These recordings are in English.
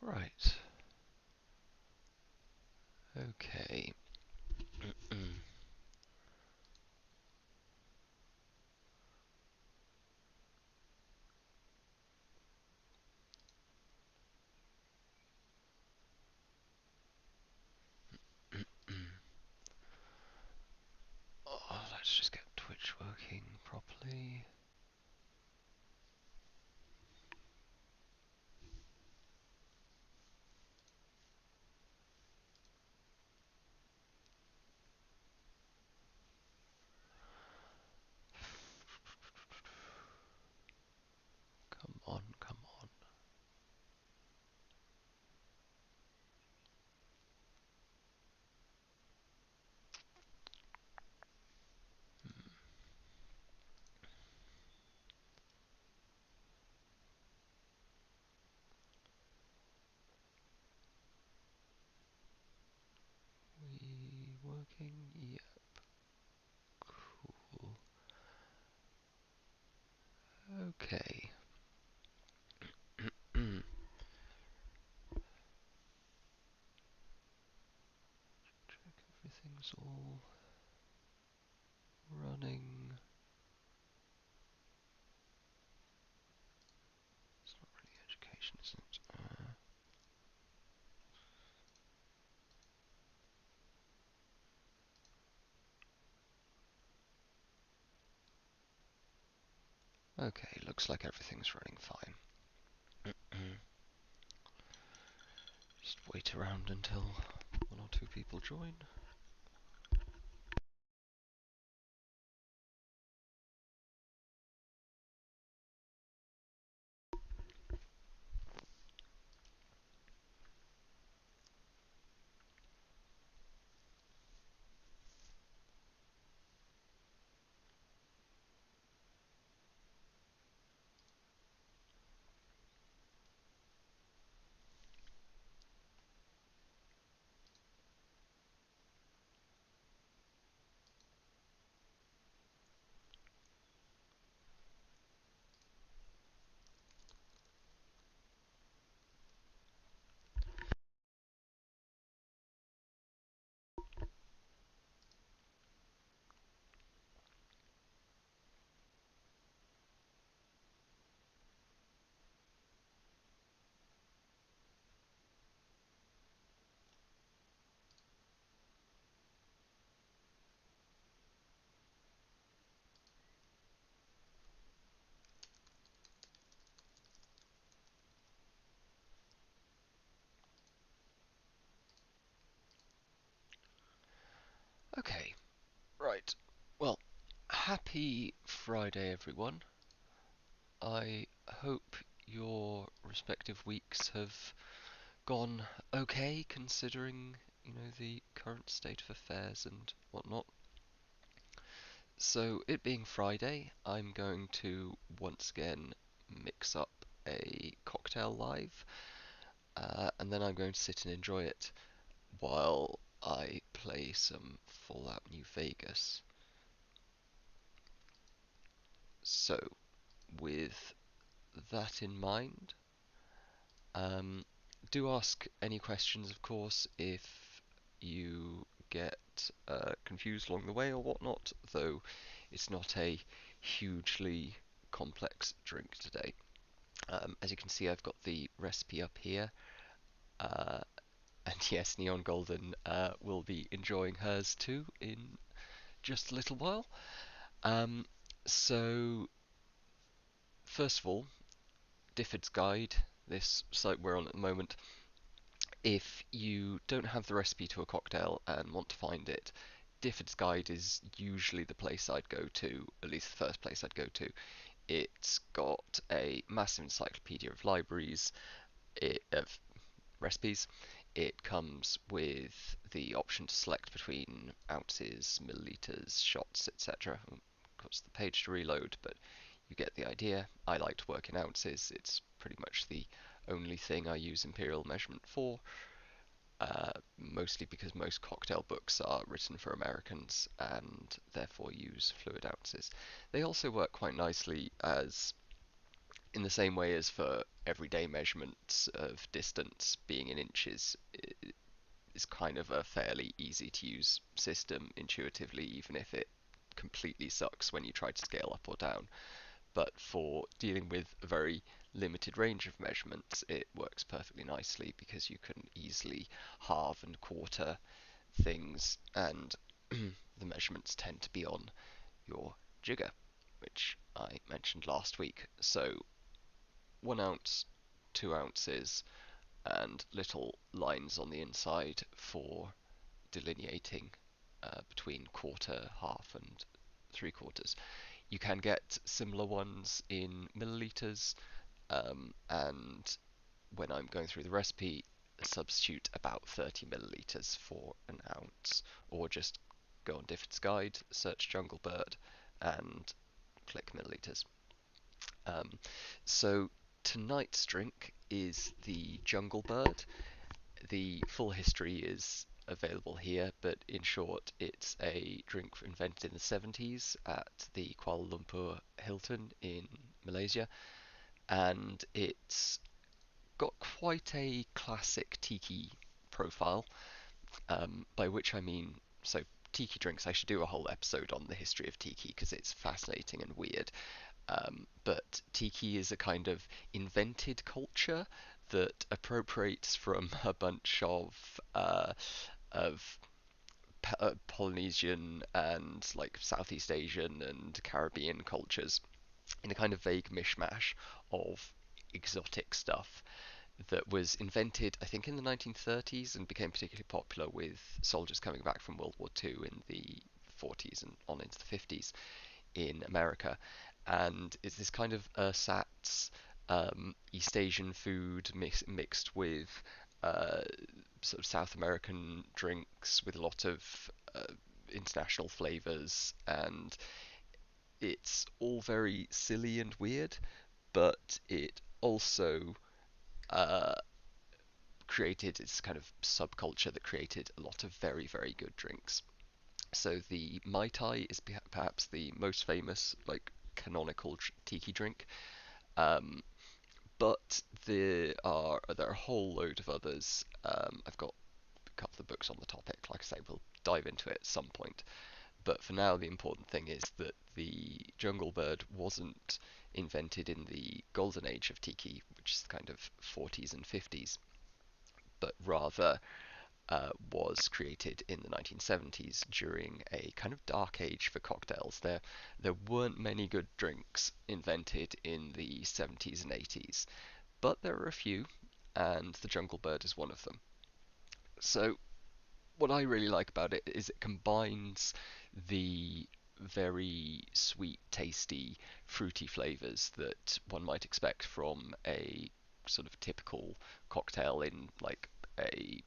Right. Okay. Oh, let's just get Twitch working properly. Come on, come on. We working? Yeah, cool. Okay. Check everything's all running. It's not really education, is it? Okay, looks like everything's running fine. Just wait around until one or two people join. Okay, right. Well, happy Friday, everyone. I hope your respective weeks have gone okay, considering, the current state of affairs and whatnot. So, it being Friday, I'm going to once again mix up a cocktail live, and then I'm going to sit and enjoy it while I play some Fallout New Vegas. So, with that in mind, um, do ask any questions, of course, if you get confused along the way or whatnot, though it's not a hugely complex drink today. As you can see, I've got the recipe up here, uh, and yes, Neon Golden will be enjoying hers too in just a little while. Um, so, first of all, Difford's Guide, this site we're on at the moment. If you don't have the recipe to a cocktail and want to find it, Difford's Guide is usually the place I'd go to, at least the first place I'd go to. It's got a massive encyclopedia of libraries, of recipes. It comes with the option to select between ounces, milliliters, shots, etc. Of course, the page to reload, but you get the idea. I like to work in ounces. It's pretty much the only thing I use imperial measurement for, mostly because most cocktail books are written for Americans and therefore use fluid ounces. They also work quite nicely as in the same way as for everyday measurements of distance being in inches is kind of a fairly easy to use system intuitively, even if it completely sucks when you try to scale up or down. But for dealing with a very limited range of measurements, it works perfectly nicely because you can easily halve and quarter things, and the measurements tend to be on your jigger, which I mentioned last week. So 1 ounce, 2 ounces, and little lines on the inside for delineating between quarter, half, and 3/4. You can get similar ones in milliliters, and when I'm going through the recipe, substitute about 30 milliliters for an ounce, or just go on Difford's Guide, search Jungle Bird, and click milliliters. Um, so tonight's drink is the Jungle Bird. The full history is available here, but in short, it's a drink invented in the 70s at the Kuala Lumpur Hilton in Malaysia, and it's got quite a classic tiki profile, by which I mean, so tiki drinks, I should do a whole episode on the history of tiki because it's fascinating and weird. But tiki is a kind of invented culture that appropriates from a bunch of Polynesian and like Southeast Asian and Caribbean cultures in a kind of vague mishmash of exotic stuff that was invented, I think, in the 1930s and became particularly popular with soldiers coming back from World War II in the 40s and on into the 50s in America. And it's this kind of ersatz East Asian food mixed with uh, sort of South American drinks with a lot of uh, international flavors, and it's all very silly and weird, but it also uh, created this kind of subculture that created a lot of very, very good drinks. So the Mai Tai is perhaps the most famous, like, canonical tiki drink. Um, but there are a whole load of others. I've got a couple of books on the topic. Like I say, we'll dive into it at some point. But for now, the important thing is that the Jungle Bird wasn't invented in the golden age of tiki, which is the kind of 40s and 50s, but rather was created in the 1970s during a kind of dark age for cocktails. There weren't many good drinks invented in the 70s and 80s, but there are a few, and the Jungle Bird is one of them. So what I really like about it is it combines the very sweet, tasty, fruity flavors that one might expect from a sort of typical cocktail in like a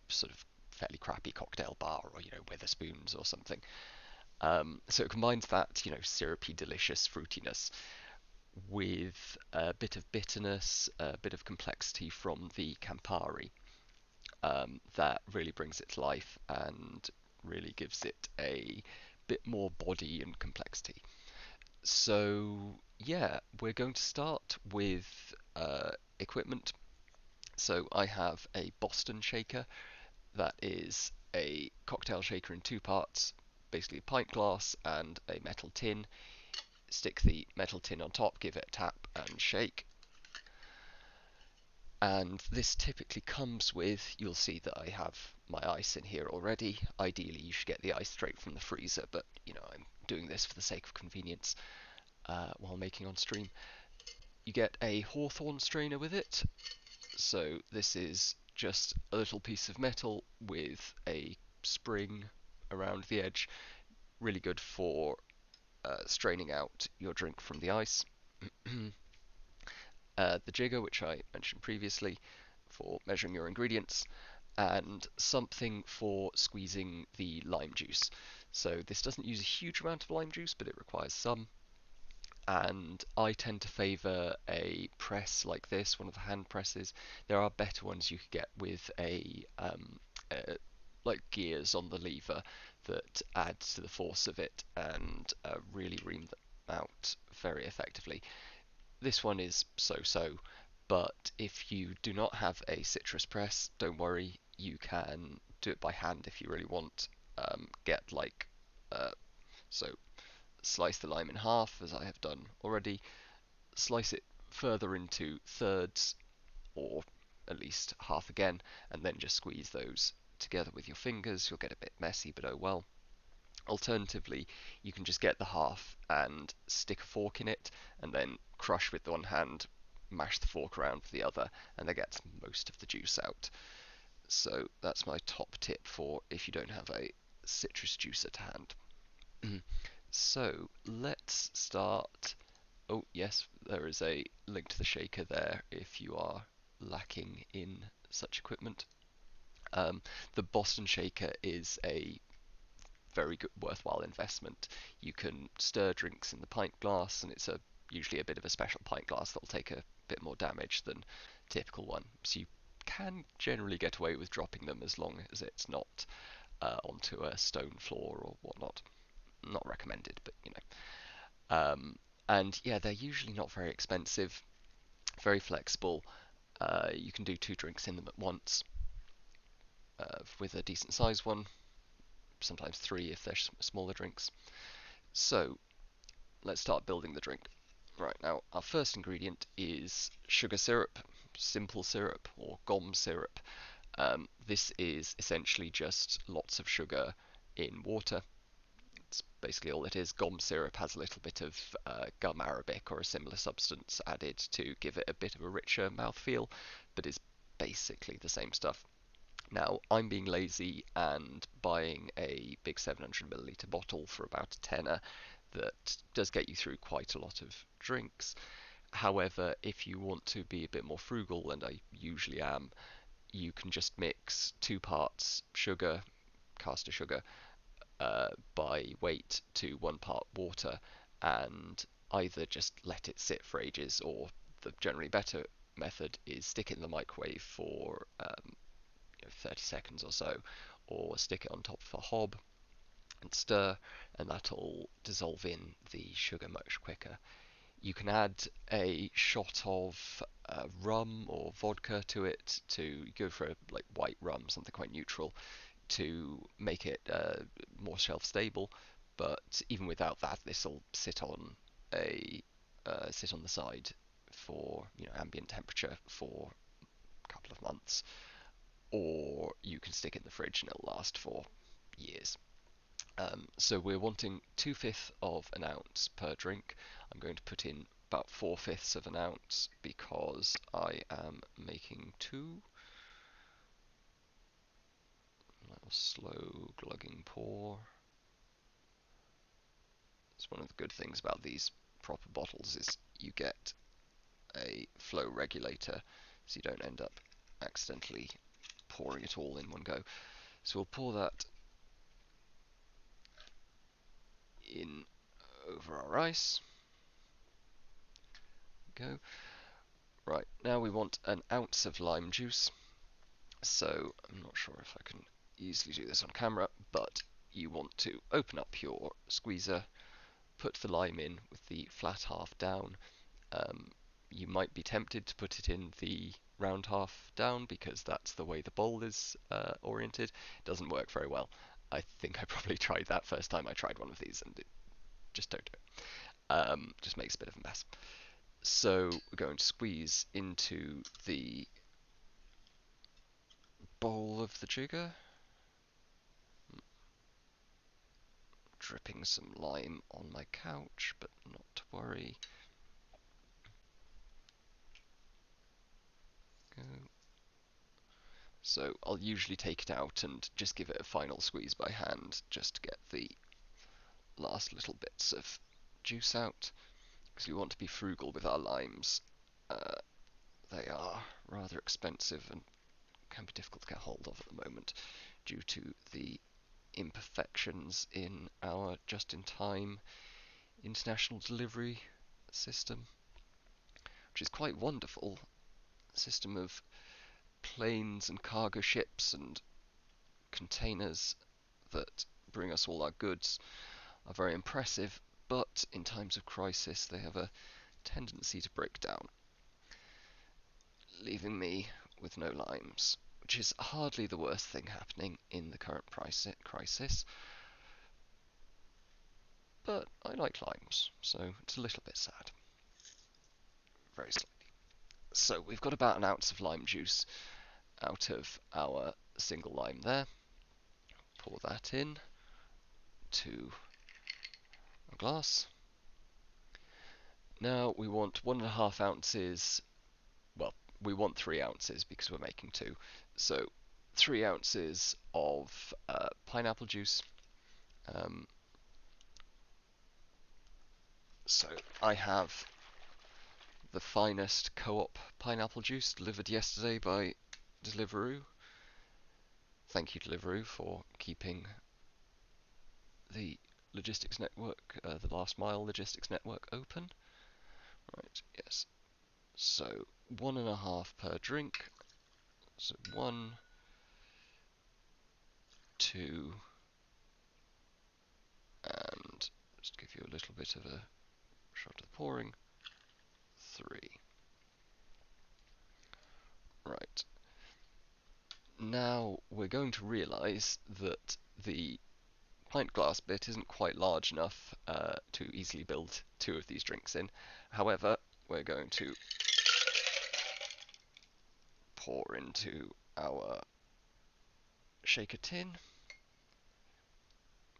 sort of fairly crappy cocktail bar, or Weatherspoons or something. So it combines that syrupy, delicious fruitiness with a bit of bitterness, a bit of complexity from the Campari, that really brings it to life and really gives it a bit more body and complexity. So yeah, we're going to start with equipment. So I have a Boston shaker. That is a cocktail shaker in two parts, basically a pint glass and a metal tin. Stick the metal tin on top, give it a tap and shake. And this typically comes with, you'll see that I have my ice in here already. Ideally, you should get the ice straight from the freezer, but I'm doing this for the sake of convenience while making on stream. You get a Hawthorne strainer with it. So this is just a little piece of metal with a spring around the edge. Really good for straining out your drink from the ice. The jigger, which I mentioned previously, for measuring your ingredients, and something for squeezing the lime juice. So this doesn't use a huge amount of lime juice, but it requires some. And I tend to favour a press like this, one of the hand presses. There are better ones you could get with like gears on the lever that adds to the force of it and really ream them out very effectively. This one is so-so, but if you do not have a citrus press, don't worry, you can do it by hand if you really want. Get like, uh, so slice the lime in half, as I have done already, slice it further into thirds, or at least half again, and then just squeeze those together with your fingers. You'll get a bit messy, but oh well. Alternatively, you can just get the half and stick a fork in it, and then crush with one hand, mash the fork around with the other, and that gets most of the juice out. So that's my top tip for if you don't have a citrus juice at hand. So let's start. Oh, yes, there is a link to the shaker there if you are lacking in such equipment. The Boston shaker is a very good, worthwhile investment. You can stir drinks in the pint glass, and it's usually a bit of a special pint glass that'll take a bit more damage than a typical one. So you can generally get away with dropping them as long as it's not onto a stone floor or whatnot. Not recommended, but you know. And yeah, they're usually not very expensive, very flexible. You can do 2 drinks in them at once with a decent sized one, sometimes 3 if they're smaller drinks. So let's start building the drink. Right, now our first ingredient is sugar syrup, simple syrup, or gom syrup. This is essentially just lots of sugar in water. It's basically all it is. Gom syrup has a little bit of gum arabic or a similar substance added to give it a bit of a richer mouthfeel, but is basically the same stuff. Now, I'm being lazy and buying a big 700 milliliter bottle for about a tenner that does get you through quite a lot of drinks. However, if you want to be a bit more frugal, and I usually am, you can just mix 2 parts sugar, caster sugar, by weight to 1 part water, and either just let it sit for ages, or the generally better method is stick it in the microwave for 30 seconds or so, or stick it on top of a hob and stir, and that'll dissolve in the sugar much quicker. You can add a shot of rum or vodka to it to go for like white rum, something quite neutral, to make it more shelf stable. But even without that, this will a sit on the side for ambient temperature for a couple of months, or you can stick it in the fridge and it'll last for years. So we're wanting 2/5 of an ounce per drink. I'm going to put in about 4/5 of an ounce because I am making 2. Little slow glugging pour. It's one of the good things about these proper bottles is you get a flow regulator, so you don't end up accidentally pouring it all in one go. So we'll pour that in over our ice. Go. Right, now we want an ounce of lime juice. So I'm not sure if I can easily do this on camera, but you want to open up your squeezer, put the lime in with the flat half down. Um, you might be tempted to put it in the round half down because that's the way the bowl is oriented. It doesn't work very well. I think I probably tried that first time I tried one of these, and it just don't do it. Just makes a bit of a mess. So we're going to squeeze into the bowl of the sugar, dripping some lime on my couch, but not to worry. Go. So I'll usually take it out and just give it a final squeeze by hand just to get the last little bits of juice out, because we want to be frugal with our limes. Uh, they are rather expensive and can be difficult to get hold of at the moment due to the imperfections in our just-in-time international delivery system, which is quite wonderful. System of planes and cargo ships and containers that bring us all our goods are very impressive, but in times of crisis they have a tendency to break down, leaving me with no limes, which is hardly the worst thing happening in the current crisis. But I like limes, so it's a little bit sad. Very slightly. So we've got about an ounce of lime juice out of our single lime there. Pour that in to a glass. Now we want 1.5 ounces, well, we want 3 ounces because we're making 2. So 3 ounces of pineapple juice. So I have the finest co-op pineapple juice delivered yesterday by Deliveroo. Thank you, Deliveroo, for keeping the logistics network, the last mile logistics network open. Right, yes. So 1.5 per drink. So 1, 2, and just give you a little bit of a shot of the pouring. 3. Right. Now we're going to realise that the pint glass bit isn't quite large enough to easily build 2 of these drinks in. However, we're going to pour into our shaker tin,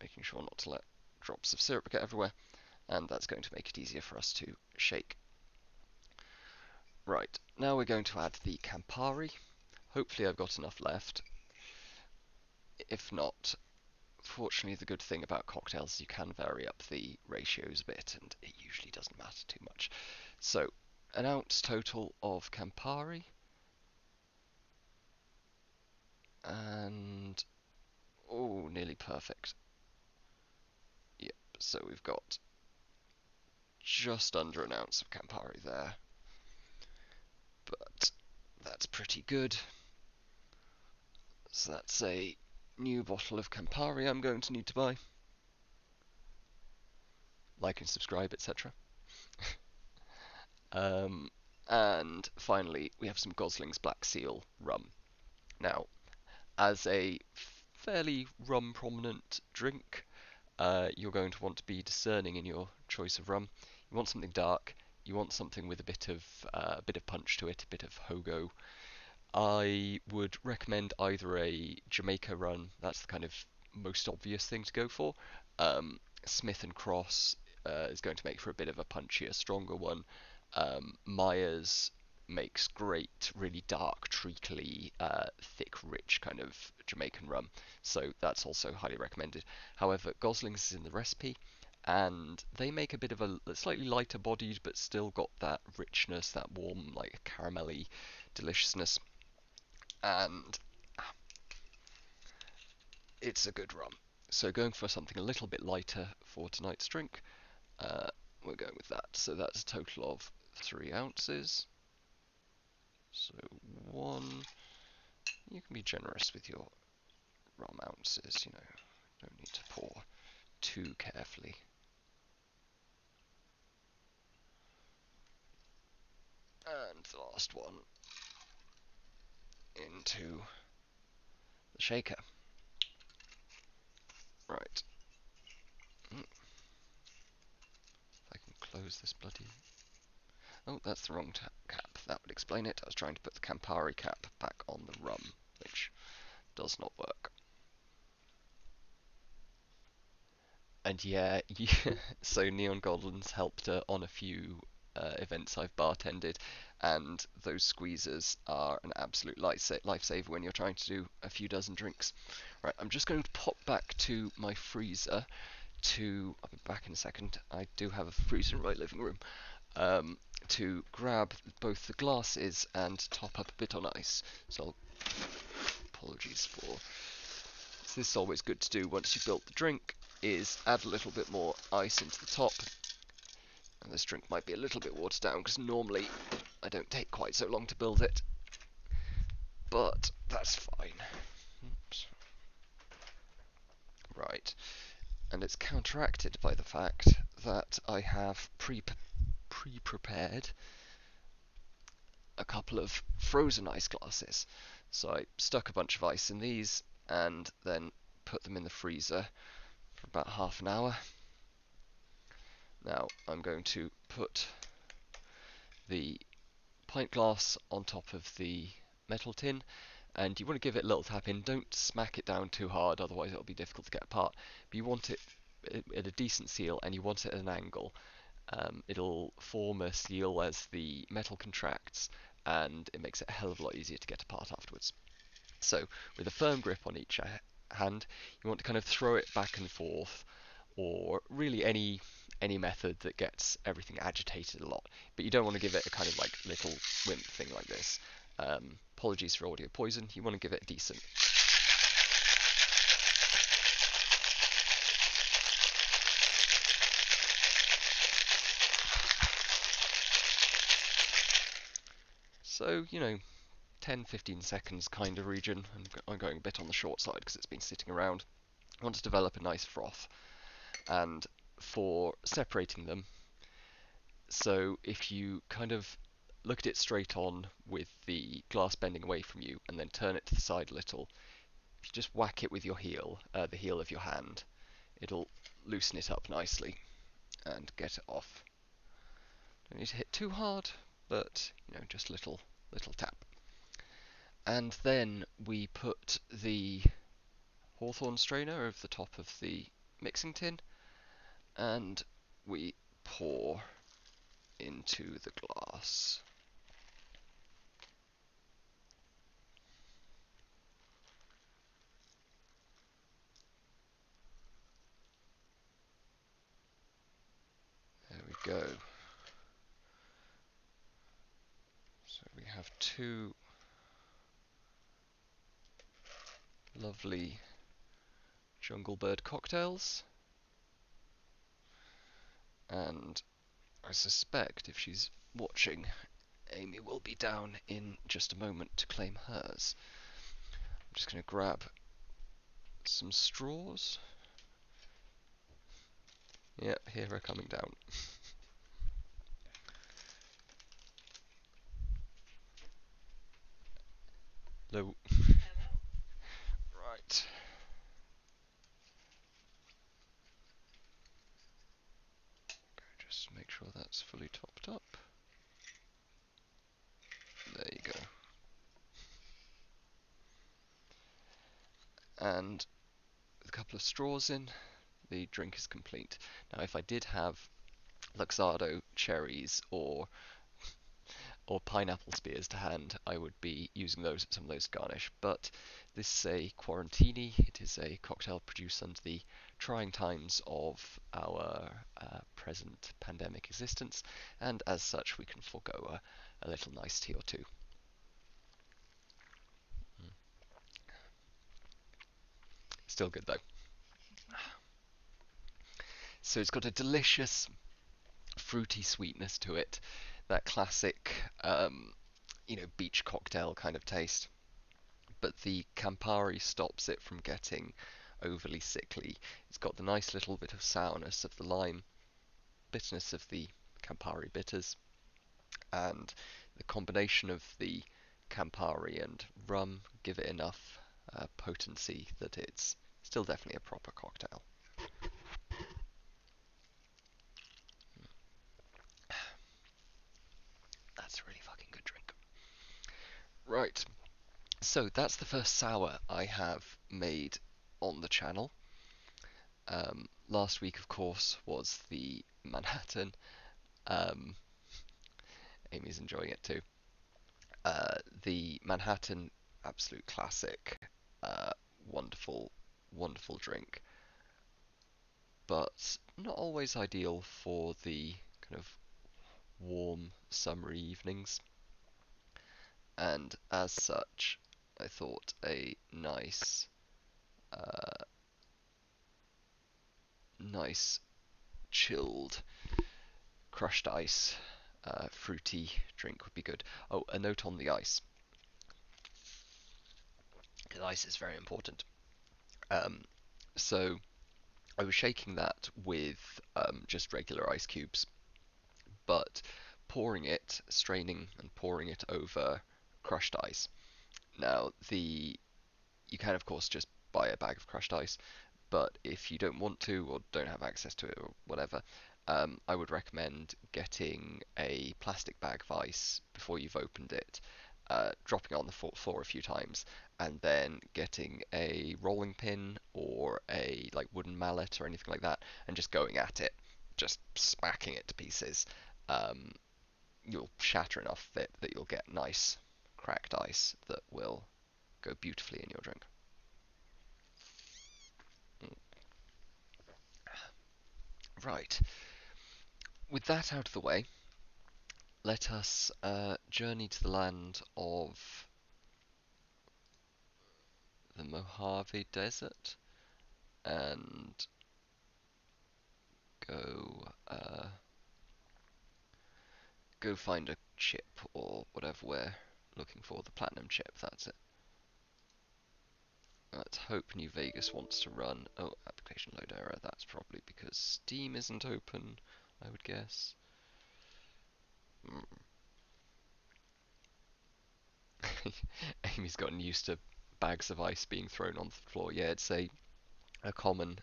making sure not to let drops of syrup get everywhere, and that's going to make it easier for us to shake. Right, now we're going to add the Campari. Hopefully I've got enough left. If not, fortunately the good thing about cocktails is you can vary up the ratios a bit, and it usually doesn't matter too much. So, an ounce total of Campari, and oh, nearly perfect. Yep, so we've got just under an ounce of Campari there, but that's pretty good. So that's a new bottle of Campari I'm going to need to buy. Like and subscribe, etc. And finally, we have some Gosling's Black Seal rum. Now, as a fairly rum prominent drink, you're going to want to be discerning in your choice of rum. You want something dark. You want something with a bit of punch to it, a bit of hogo. I would recommend either a Jamaica run. That's the kind of most obvious thing to go for. Smith and Cross is going to make for a bit of a punchier, stronger one. Myers makes great, really dark, treacly, thick, rich kind of Jamaican rum. So that's also highly recommended. However, Gosling's is in the recipe, and they make a bit of a slightly lighter bodied, but still got that richness, that warm, like caramelly deliciousness. And it's a good rum. So going for something a little bit lighter for tonight's drink, we're going with that. So that's a total of 3 ounces. So 1, you can be generous with your rum ounces, you know, don't need to pour too carefully. And the last one into the shaker. Right. If I can close this bloody... Oh, that's the wrong cap. That would explain it. I was trying to put the Campari cap back on the rum, which does not work. And yeah, so Neon Goblins helped on a few events I've bartended, and those squeezers are an absolute lifesaver when you're trying to do a few dozen drinks. Right, I'm just going to pop back to my freezer I'll be back in a second. I do have a freezer in my living room. To grab both the glasses and top up a bit on ice. So apologies for... So this is always good to do once you've built the drink, is add a little bit more ice into the top. And this drink might be a little bit watered down because normally I don't take quite so long to build it. But that's fine. Oops. Right. And it's counteracted by the fact that I have pre-prepared a couple of frozen ice glasses. So I stuck a bunch of ice in these and then put them in the freezer for about half an hour. Now I'm going to put the pint glass on top of the metal tin, and you want to give it a little tap in. Don't smack it down too hard, otherwise it'll be difficult to get apart. But you want it at a decent seal, and you want it at an angle. It'll form a seal as the metal contracts, and it makes it a hell of a lot easier to get apart afterwards. So with a firm grip on each hand, you want to kind of throw it back and forth, or really any method that gets everything agitated a lot. But you don't want to give it a kind of like little wimp thing like this. Apologies for audio poison. You want to give it a decent. So, 10-15 seconds kind of region. I'm going a bit on the short side because it's been sitting around. I want to develop a nice froth. And for separating them, so if you kind of look at it straight on with the glass bending away from you and then turn it to the side a little, if you just whack it with your heel, the heel of your hand, it'll loosen it up nicely and get it off. Don't need to hit too hard, but just little tap. And then we put the hawthorn strainer over the top of the mixing tin, and we pour into the glass. There we go. So we have two lovely jungle bird cocktails, and I suspect if she's watching, Amy will be down in just a moment to claim hers. I'm just going to grab some straws. Yep, hear her coming down. Hello. Right. Just make sure that's fully topped up. There you go. And with a couple of straws in, the drink is complete. Now, if I did have Luxardo cherries or pineapple spears to hand, I would be using some of those to garnish. But this is a quarantini. It is a cocktail produced under the trying times of our present pandemic existence, and as such, we can forego a little nice tea or two. Still good though. So it's got a delicious fruity sweetness to it, that classic, beach cocktail kind of taste. But the Campari stops it from getting overly sickly. It's got the nice little bit of sourness of the lime, bitterness of the Campari bitters, and the combination of the Campari and rum give it enough potency that it's still definitely a proper cocktail. That's a really fucking good drink. Right, so that's the first sour I have made on the channel. Last week, of course, was the Manhattan. Um, Amy's enjoying it too. The Manhattan, absolute classic, uh, wonderful, wonderful drink, but not always ideal for the kind of warm summery evenings. And as such, I thought a nice chilled crushed ice, fruity drink would be good. Oh, a note on the ice. The ice is very important. Um, so I was shaking that with just regular ice cubes, but pouring it, straining and pouring it over crushed ice. Now, you can of course just buy a bag of crushed ice, but if you don't want to or don't have access to it or whatever, I would recommend getting a plastic bag of ice before you've opened it, dropping it on the floor a few times, and then getting a rolling pin or a like wooden mallet or anything like that, and just going at it, just smacking it to pieces. Um, you'll shatter enough of it that you'll get nice cracked ice that will go beautifully in your drink. Right. With that out of the way, let us journey to the land of the Mojave Desert and go go find a chip or whatever we're looking for. The platinum chip, that's it. Let's hope New Vegas wants to run. Oh, application load error. That's probably because Steam isn't open, I would guess. Amy's gotten used to bags of ice being thrown on the floor. Yeah, it's a common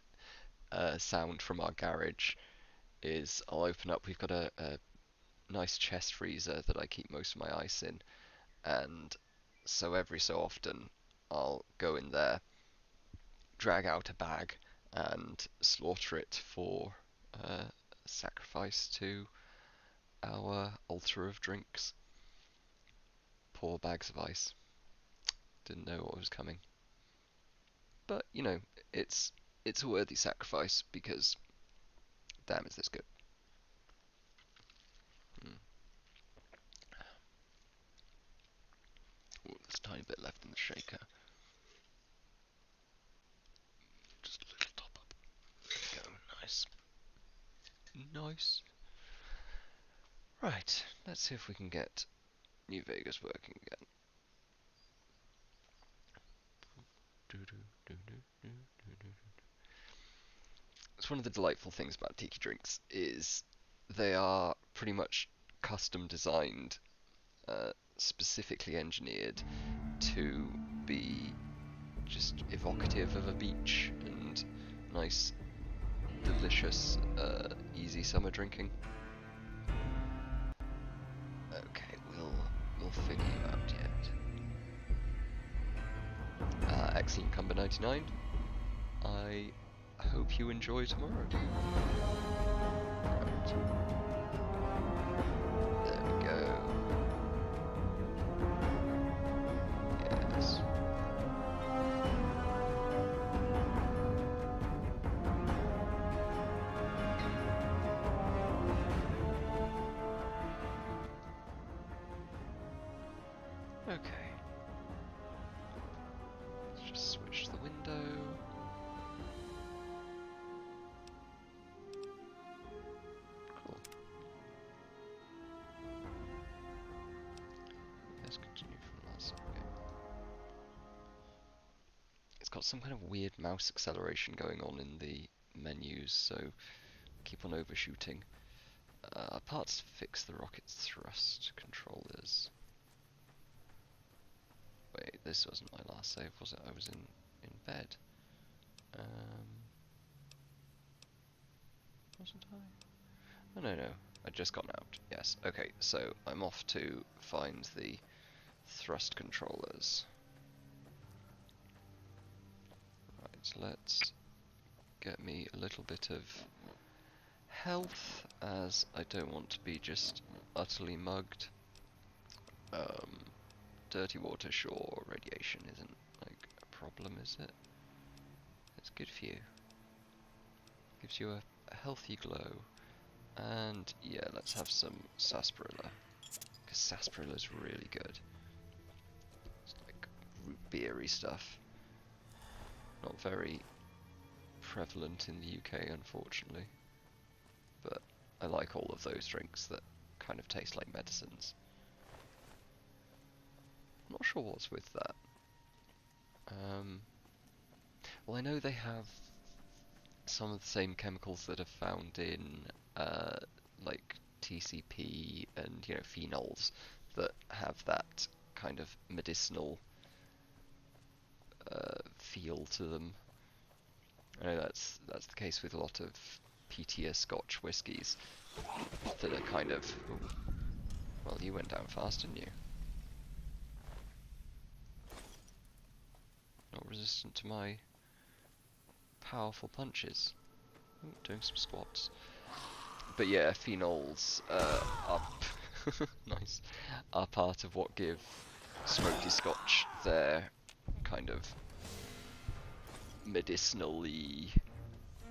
sound from our garage is I'll open up. We've got a nice chest freezer that I keep most of my ice in, and so every so often I'll go in there, drag out a bag, and slaughter it for sacrifice to our altar of drinks. Pour bags of ice. Didn't know what was coming, but you know it's a worthy sacrifice because damn, is this good. Mm. Ooh, there's a tiny bit left in the shaker. Just a little top up. There we go. Nice. Nice. Right, let's see if we can get New Vegas working again. It's one of the delightful things about tiki drinks is they are pretty much custom designed, specifically engineered to be just evocative of a beach and nice, delicious, easy summer drinking. Okay, we'll figure you out yet. Excellent Cumber 99. I hope you enjoy tomorrow. Right. There we go. Yes. Okay. Let's just switch the window. Cool. Let's continue from last time. Okay. It's got some kind of weird mouse acceleration going on in the menus, so keep on overshooting. Parts fix the rocket's thrust controllers. Wait, this wasn't my last save, was it? I was in bed. Wasn't I? Oh no, I'd just gotten out. Yes, okay, so I'm off to find the thrust controllers. Right, let's get me a little bit of health, as I don't want to be just utterly mugged. Dirty water, sure, radiation isn't like a problem, is it? It's good for you. Gives you a healthy glow. And yeah, let's have some sarsaparilla, because sarsaparilla is really good. It's like root beery stuff. Not very prevalent in the UK, unfortunately. But I like all of those drinks that kind of taste like medicines. I'm not sure what's with that. Well, I know they have some of the same chemicals that are found in like TCP and phenols that have that kind of medicinal feel to them. I know that's the case with a lot of peatier Scotch whiskies that are kind of. Ooh, well, you went down fast, didn't you? Not resistant to my powerful punches. Ooh, doing some squats. But yeah, phenols are nice. Are part of what give smoky Scotch their kind of medicinally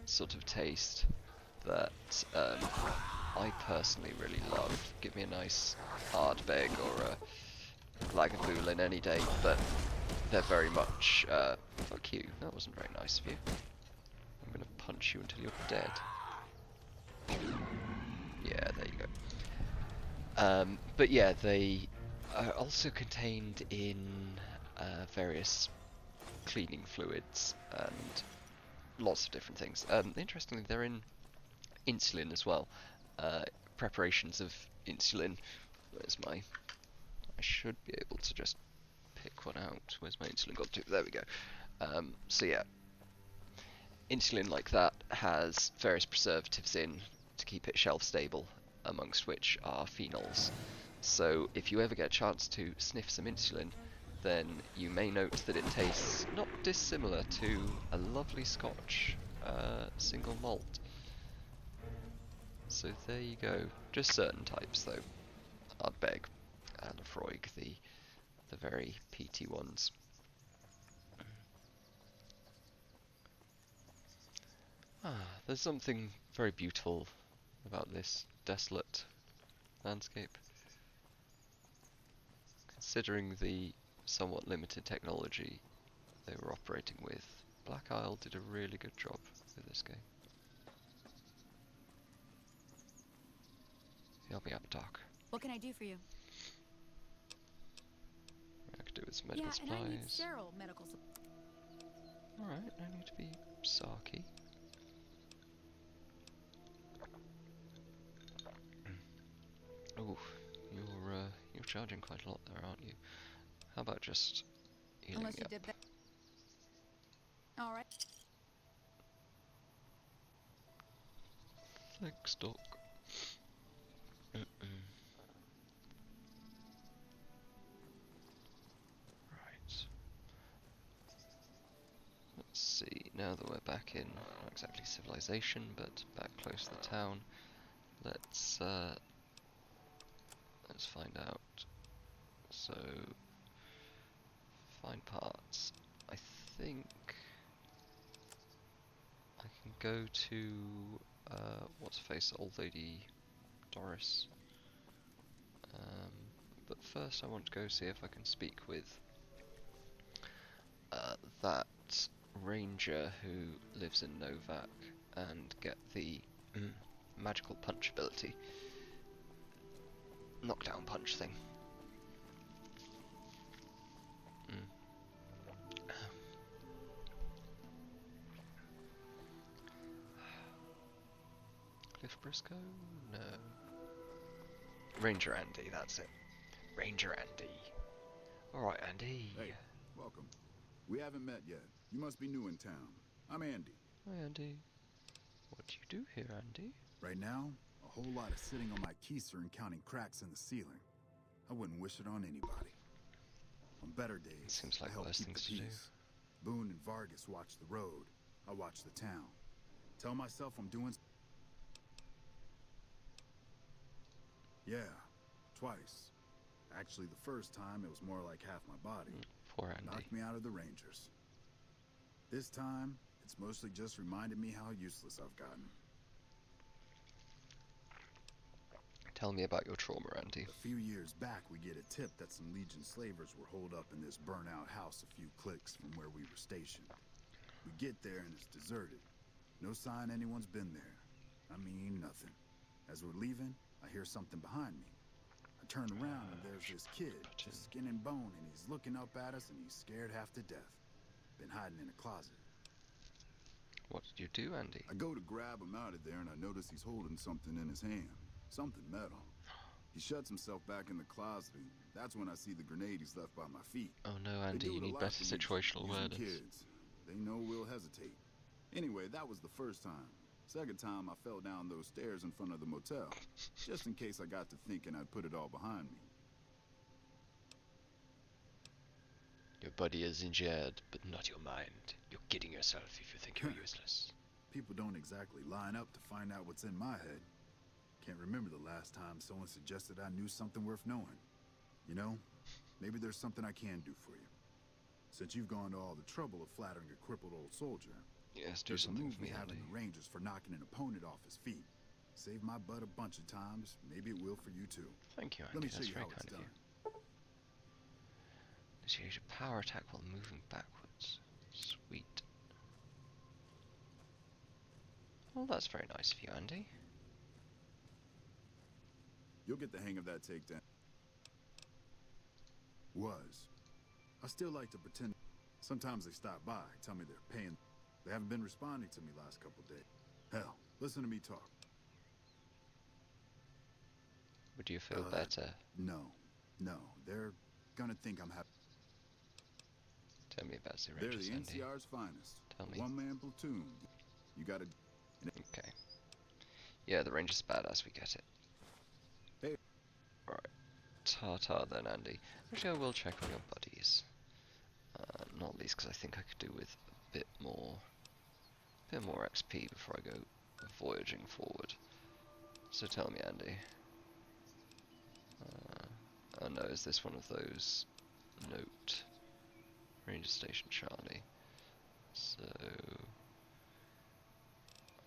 sort of taste that I personally really love. Give me a nice Ardbeg or a Lagavulin any day, but they're very much fuck you, that wasn't very nice of you. I'm gonna punch you until you're dead. Yeah, there you go. But yeah, they are also contained in various cleaning fluids and lots of different things. Interestingly, they're in insulin as well. Preparations of insulin. Where's my... I should be able to just pick one out. Where's my insulin got to? There we go. So yeah, insulin like that has various preservatives in to keep it shelf stable, amongst which are phenols. So if you ever get a chance to sniff some insulin, then you may note that it tastes not dissimilar to a lovely Scotch single malt. So there you go. Just certain types though. Ardbeg and Lafroig, the very peaty ones. There's something very beautiful about this desolate landscape. Considering the somewhat limited technology they were operating with, Black Isle did a really good job with this game. He'll be up, Doc. What can I do for you? I could do with some medical supplies. And I need sterile medical supplies. Alright, no need to be sarky. Oh, you're charging quite a lot there, aren't you? How about just healing Unless you up? did that. All right. Thanks, Doc. Right. Let's see. Now that we're back in, not exactly civilization, but back close to the town, let's find out. So, find parts. I think I can go to what's her face, old lady Doris. But first, I want to go see if I can speak with that ranger who lives in Novak and get the magical punch ability, knockdown punch thing. Cliff Briscoe? No. Ranger Andy, that's it. Ranger Andy. Alright, Andy. Hey, welcome. We haven't met yet. You must be new in town. I'm Andy. Hi, Andy. What do you do here, Andy? Right now, a whole lot of sitting on my keister and counting cracks in the ceiling. I wouldn't wish it on anybody. On better days, Seems like I help worse keep things the to do. peace. Boone and Vargas watch the road. I watch the town. Tell myself I'm doing... Yeah, twice. Actually, the first time, it was more like half my body. Poor Andy. Knocked me out of the Rangers. This time, it's mostly just reminded me how useless I've gotten. Tell me about your trauma, Andy. A few years back, we get a tip that some Legion slavers were holed up in this burnout house a few clicks from where we were stationed. We get there and it's deserted. No sign anyone's been there. I mean, nothing. As we're leaving, I hear something behind me. I turn around and there's this kid, just skin and bone, and he's looking up at us and he's scared half to death. Been hiding in a closet. What did you do, Andy? I go to grab him out of there and I notice he's holding something in his hand. Something metal. He shuts himself back in the closet, and that's when I see the grenade he's left by my feet. Oh no, They Andy, do you it a need lot better for Legion, situational using awareness. kids. They know we'll hesitate. Anyway, that was the first time. Second time, I fell down those stairs in front of the motel, just in case I got to thinking I'd put it all behind me. Your body is injured, but not your mind. You're kidding yourself if you think you're useless. People don't exactly line up to find out what's in my head. Can't remember the last time someone suggested I knew something worth knowing. You know, maybe there's something I can do for you. Since you've gone to all the trouble of flattering a crippled old soldier, Yes, do there's a something move for we me, have Andy. in the Rangers for knocking an opponent off his feet. Saved my butt a bunch of times. Maybe it will for you too. Thank you, Let Andy. me show That's you very how it's kind of done. you. Initiate a power attack while moving backwards. Sweet. Well, that's very nice of you, Andy. You'll get the hang of that takedown. I still like to pretend. Sometimes they stop by, tell me they're paying. They haven't been responding to me last couple days. Hell, listen to me talk. Would you feel better? No. They're gonna think I'm happy. Tell me about the They're Rangers, the Andy. NCR's finest. Tell me. One-man platoon. You gotta... Okay. Yeah, the Rangers badass, we get it. Hey. Alright. Ta-ta then, Andy. Actually, I will check on your buddies. Not least because I think I could do with a bit more XP before I go voyaging forward. So tell me, Andy. Oh no, is this one of those? Note. Ranger Station Charlie. So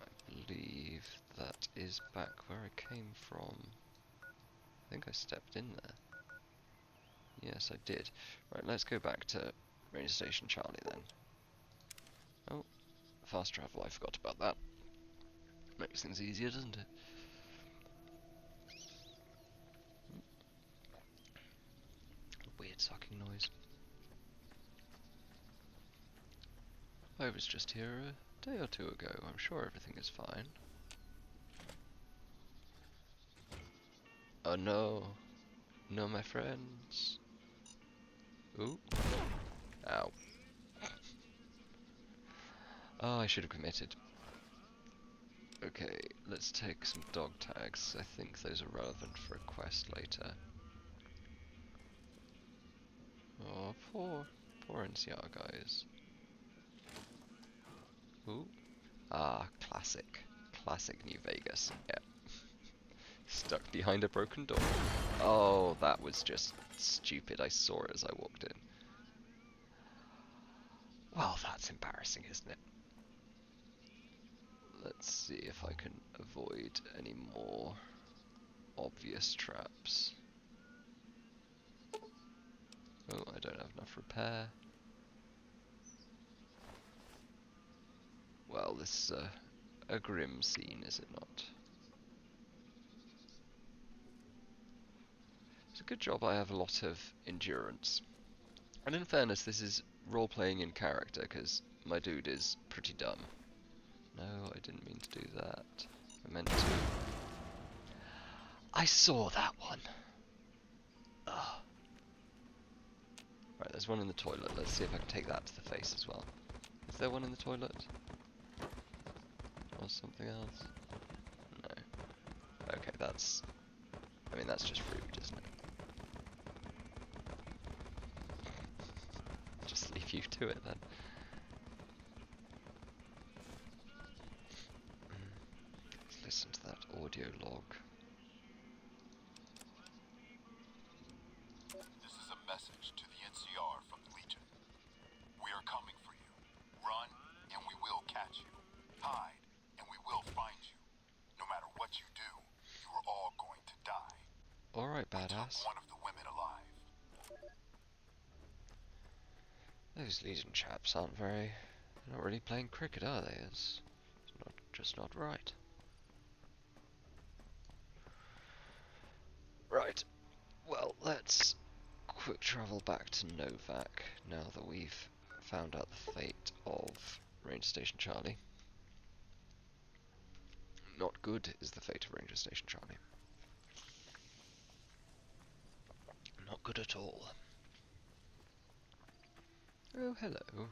I believe that is back where I came from. I think I stepped in there. Yes, I did. Right, let's go back to Ranger Station Charlie then. Oh, fast travel, I forgot about that. Makes things easier, doesn't it? Weird sucking noise. I was just here a day or two ago. I'm sure everything is fine. Oh no. No, my friends. Ooh. Ow. Oh, I should have committed. Okay, let's take some dog tags. I think those are relevant for a quest later. Oh, poor NCR guys. Ooh. Ah, classic. Classic New Vegas. Yeah. Stuck behind a broken door. Oh, that was just stupid. I saw it as I walked in. Well, that's embarrassing, isn't it? Let's see if I can avoid any more obvious traps. Oh, I don't have enough repair. Well, this is a grim scene, is it not? It's a good job I have a lot of endurance. And in fairness, this is role-playing in character, because my dude is pretty dumb. No, I didn't mean to do that. I meant to. I saw that one! Ugh. Right, there's one in the toilet. Let's see if I can take that to the face as well. Is there one in the toilet? Or something else? No. Okay, that's... I mean, that's just rude, isn't it? Just leave you to it, then. Let's listen to that audio log. This is a message to the NCR from the Legion. We are coming for you. Run, and we will catch you. Hide, and we will find you. No matter what you do, you are all going to die. Alright, We took badass. one of the women alive. Those Legion chaps aren't very... They're not really playing cricket, are they? It's not, just not right. Right. Well, let's quick travel back to Novak now that we've found out the fate of Ranger Station Charlie. Not good is the fate of Ranger Station Charlie. not good at all. Oh, hello.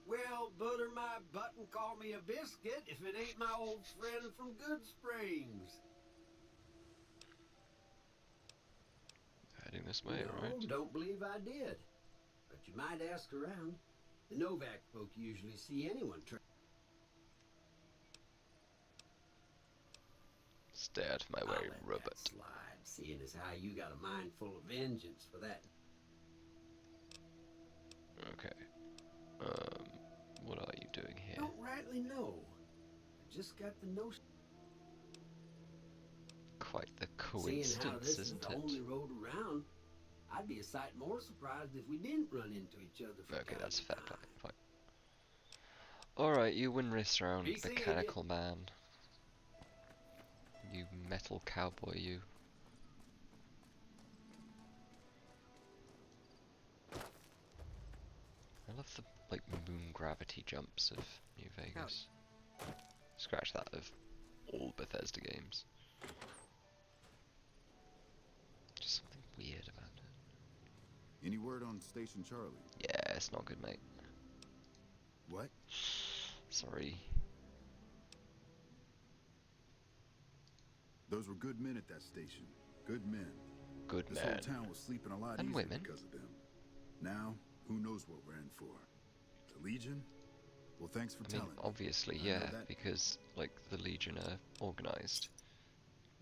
Well, butter my butt and call me a biscuit if it ain't my old friend from Good Springs. Heading this way, No, right? don't believe I did. But you might ask around. The Novak folk usually see anyone try. Stay out of my I'll way, let that Robert. slide, seeing as how you got a mind full of vengeance for that. Okay. What are you doing here? Don't rightly know. I just got the notion. Quite the Seeing how coincidence, this is isn't the it? only road around, I'd be a sight more surprised if we didn't run into each other from Okay, time that's to fair time. play. Fine. Alright, you win this round, Be seeing mechanical man. You metal cowboy, you. I love the, like, moon gravity jumps of New Vegas. Scratch that of all Bethesda games. Just something weird about it. Any word on Station Charlie? Yeah, it's not good, mate. What? Sorry. Those were good men at that station. Good men. Good This man. whole town was sleeping a lot And easier women. because of them. Now, who knows what we're in for? The Legion? Well, thanks for I mean, telling me. obviously, I know yeah, that- because, like, the Legion are organised.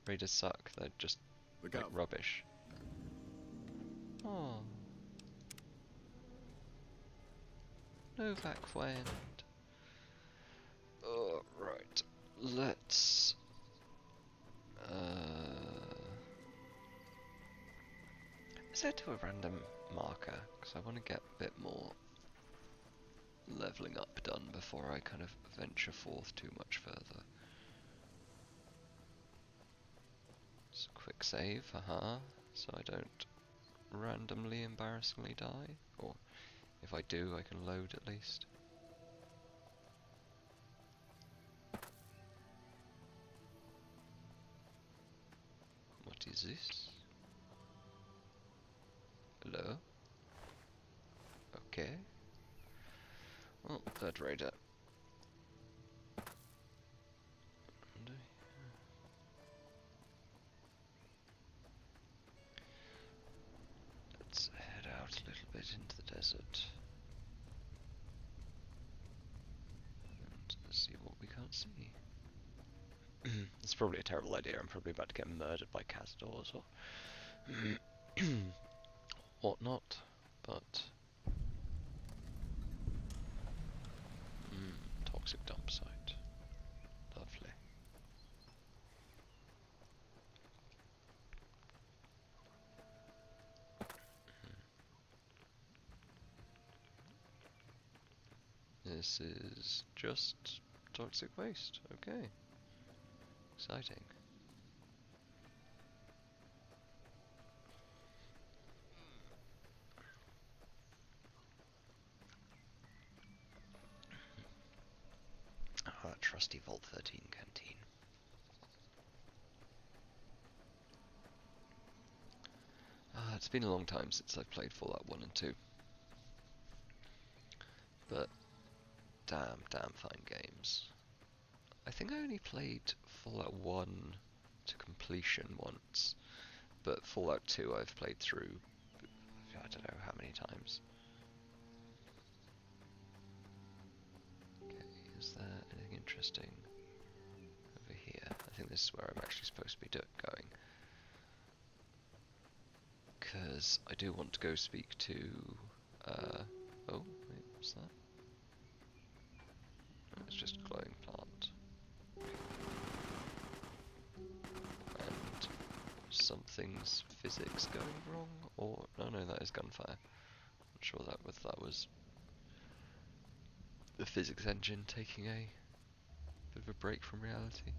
Raiders suck, they're just, Look like, out. rubbish. Oh. Novak friend. Oh, right. Let's... set to a random marker, because I want to get a bit more leveling up done before I kind of venture forth too much further. Just a quick save, so I don't randomly embarrassingly die, or if I do I can load at least. What is this? Hello? Okay. Well, third raider. Let's head out a little bit into the desert. And see what we can't see. It's probably a terrible idea. I'm probably about to get murdered by castors or whatnot, but toxic dump site. Lovely. This is just toxic waste. Okay. Exciting. Ah, that trusty Vault 13 canteen. It's been a long time since I've played Fallout 1 and 2. But damn fine games. I think I only played Fallout 1 to completion once, but Fallout 2 I've played through I don't know how many times. Okay, is there anything interesting over here? I think this is where I'm actually supposed to be going. Because I do want to go speak to... oh, wait, what's that? Oh, it's just a glowing plant. And something's physics going wrong, or... No, that is gunfire. Not sure that was the physics engine taking a bit of a break from reality.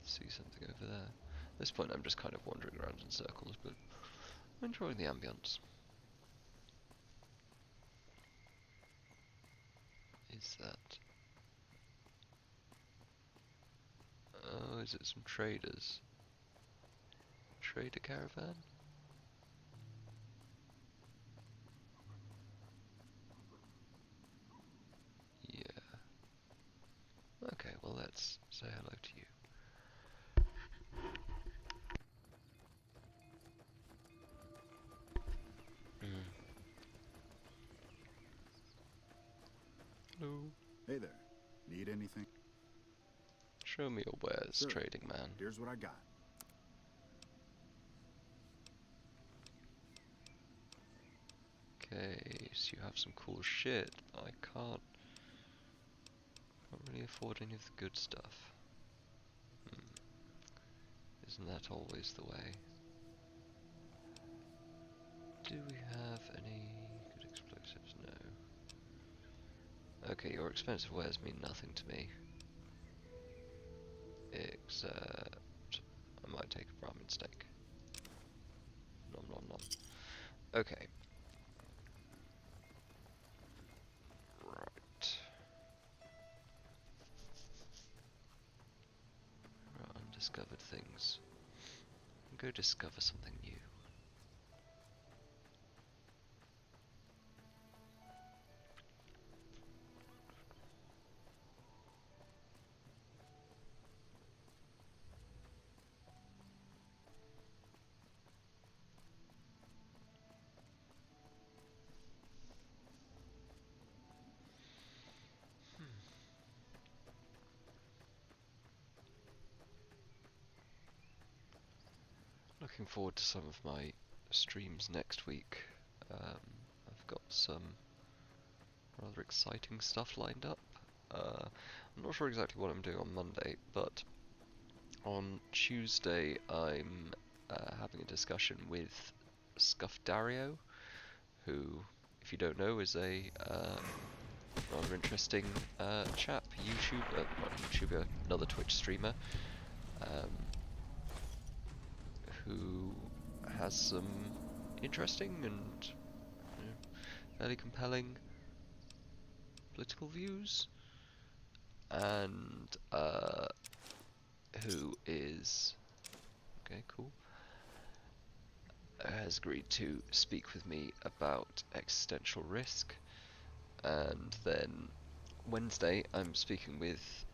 See something over there. At this point I'm just kind of wandering around in circles, but I'm enjoying the ambience. Is that... Oh, is it some traders? Trade a caravan? Yeah. Okay, well let's say hello to you. Mm. Hello. Hey there. Need anything? Show me your wares, Sure. trading man. Here's what I got. Okay, so you have some cool shit. I can't really afford any of the good stuff. Isn't that always the way? Do we have any good explosives? No. Okay, your expensive wares mean nothing to me. Except I might take a ramen steak. Nom nom nom. Okay. Right. Undiscovered things. Go discover something new. Looking forward to some of my streams next week. I've got some rather exciting stuff lined up. I'm not sure exactly what I'm doing on Monday, but on Tuesday I'm having a discussion with Scuff Dario, who, if you don't know, is a rather interesting chap, YouTuber, not YouTuber, another Twitch streamer, who has some interesting and fairly compelling political views, and who is okay, cool, has agreed to speak with me about existential risk. And then Wednesday I'm speaking with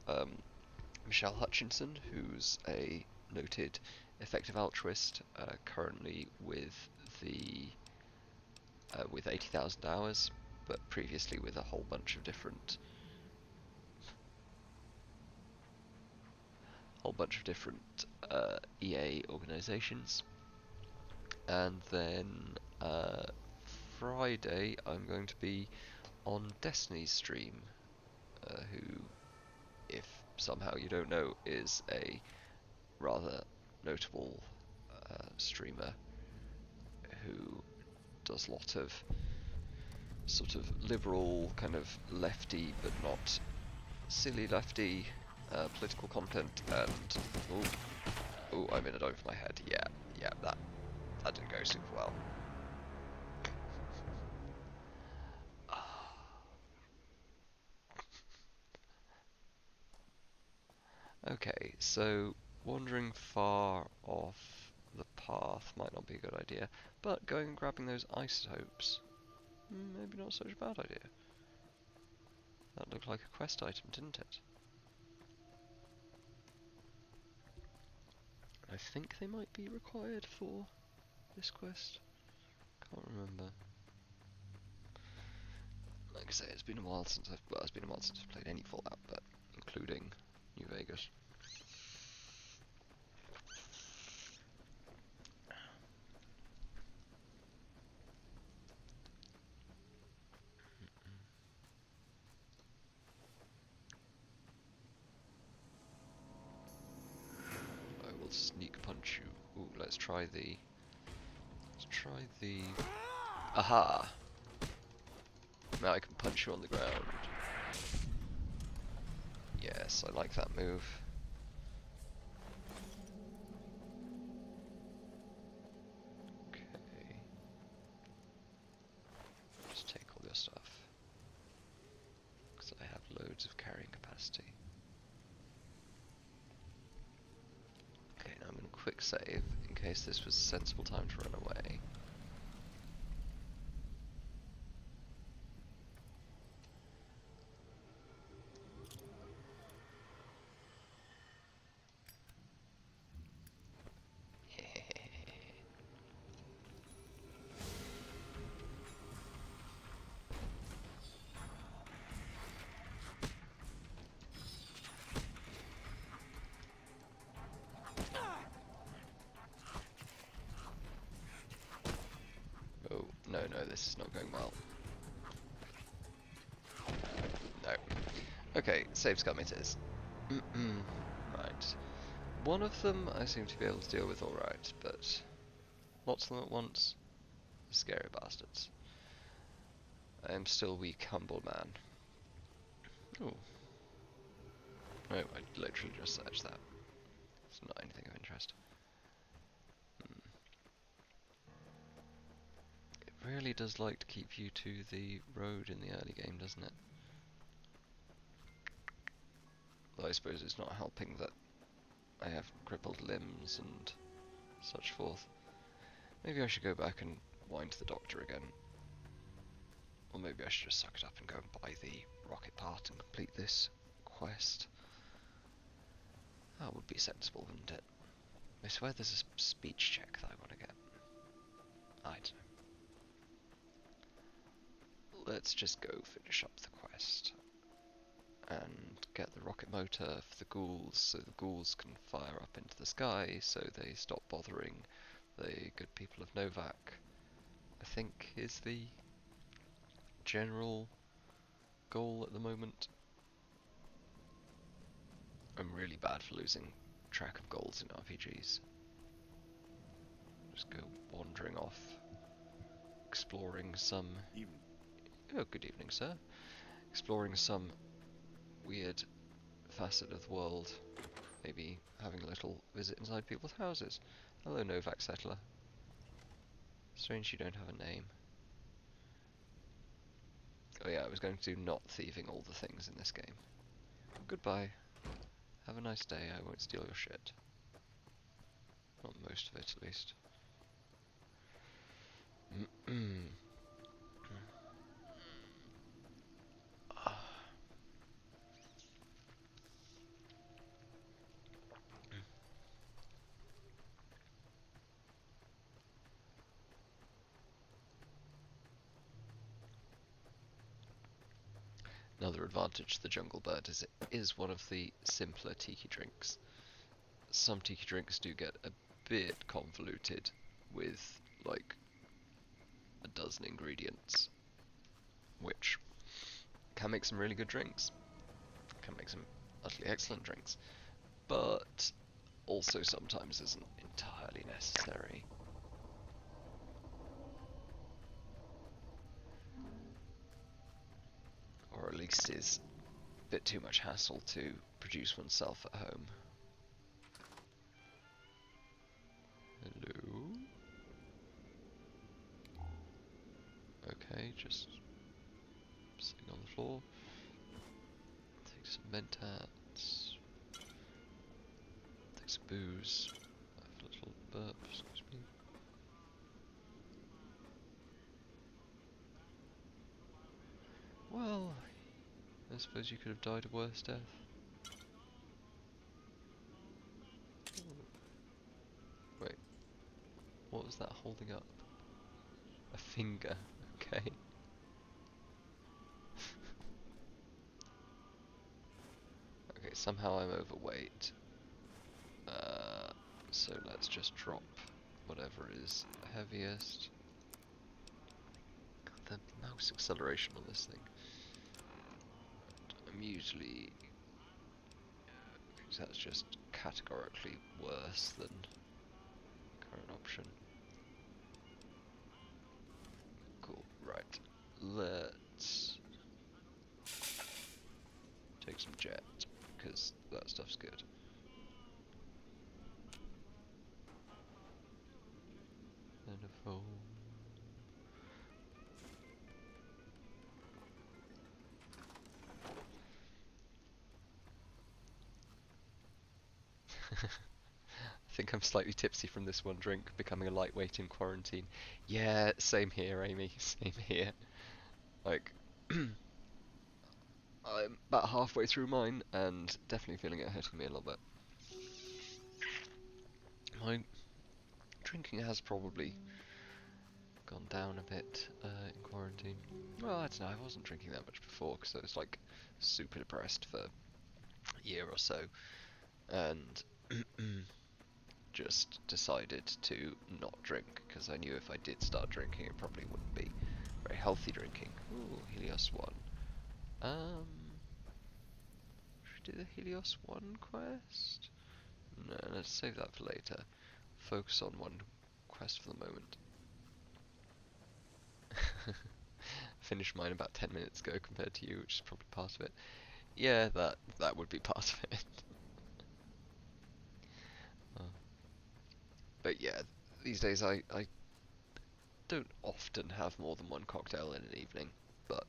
Michelle Hutchinson, who's a noted effective altruist, currently with 80,000 hours, but previously with a whole bunch of different EA organizations. And then Friday I'm going to be on Destiny's stream, who, if somehow you don't know, is a rather notable streamer who does a lot of sort of liberal, kind of lefty but not silly lefty political content. And oh, I'm in it over my head. Yeah, that didn't go super well. Okay, so wandering far off the path might not be a good idea, but going and grabbing those isotopes, maybe not such a bad idea. That looked like a quest item, didn't it? I think they might be required for this quest. Can't remember. Like I say, it's been a while since I've played any Fallout, but including New Vegas. I will sneak punch you. Ooh, let's try the. Aha! Now I can punch you on the ground. Yes, I like that move. Okay. Just take all your stuff, because I have loads of carrying capacity. Okay, now I'm going to quick save in case this was a sensible time to run away. Oh, no, this is not going well. No. Okay, save scum it is. Right. One of them I seem to be able to deal with alright, but lots of them at once? Scary bastards. I am still weak, humble man. Ooh. No, I literally just searched that. It's not anything of interest. It really does like to keep you to the road in the early game, doesn't it? Though I suppose it's not helping that I have crippled limbs and such forth. Maybe I should go back and whine to the doctor again. Or maybe I should just suck it up and go and buy the rocket part and complete this quest. That would be sensible, wouldn't it? I swear there's a speech check that I want to get. I don't know. Let's just go finish up the quest. And get the rocket motor for the ghouls, so the ghouls can fire up into the sky, so they stop bothering the good people of Novak, I think is the general goal at the moment. I'm really bad for losing track of goals in RPGs. Just go wandering off, exploring some... Evening. Oh, good evening, sir. Exploring some weird facet of the world. Maybe having a little visit inside people's houses. Hello, Novak settler. Strange you don't have a name. Oh yeah, I was going to do not thieving all the things in this game. Goodbye. Have a nice day, I won't steal your shit. Not most of it, at least. Another advantage to the Jungle Bird is it is one of the simpler tiki drinks. Some tiki drinks do get a bit convoluted with like a dozen ingredients, which can make some really good drinks, can make some utterly excellent drinks, but also sometimes isn't entirely necessary. Or at least is a bit too much hassle to produce oneself at home. Hello? Okay, just sitting on the floor. Take some mentats. Take some booze. Have a little burp, excuse me. Well, I suppose you could have died a worse death. Wait, what was that holding up? A finger, okay. Okay, somehow I'm overweight. So let's just drop whatever is heaviest. God, the mouse acceleration on this thing. I'm usually... because that's just categorically worse than current option. Cool, right. Let's take some jet, because that stuff's good. And a phone. think I'm slightly tipsy from this one drink, becoming a lightweight in quarantine. Yeah, same here, Amy. Same here. Like, I'm about halfway through mine, and definitely feeling it hurting me a little bit. My drinking has probably gone down a bit in quarantine. Well, I don't know. I wasn't drinking that much before because I was like super depressed for a year or so, and just decided to not drink because I knew if I did start drinking, it probably wouldn't be very healthy drinking. Ooh, Helios 1. Should we do the Helios 1 quest? No, let's save that for later. Focus on one quest for the moment. Finished mine about 10 minutes ago compared to you, which is probably part of it. Yeah, that would be part of it. But yeah, these days I don't often have more than one cocktail in an evening, but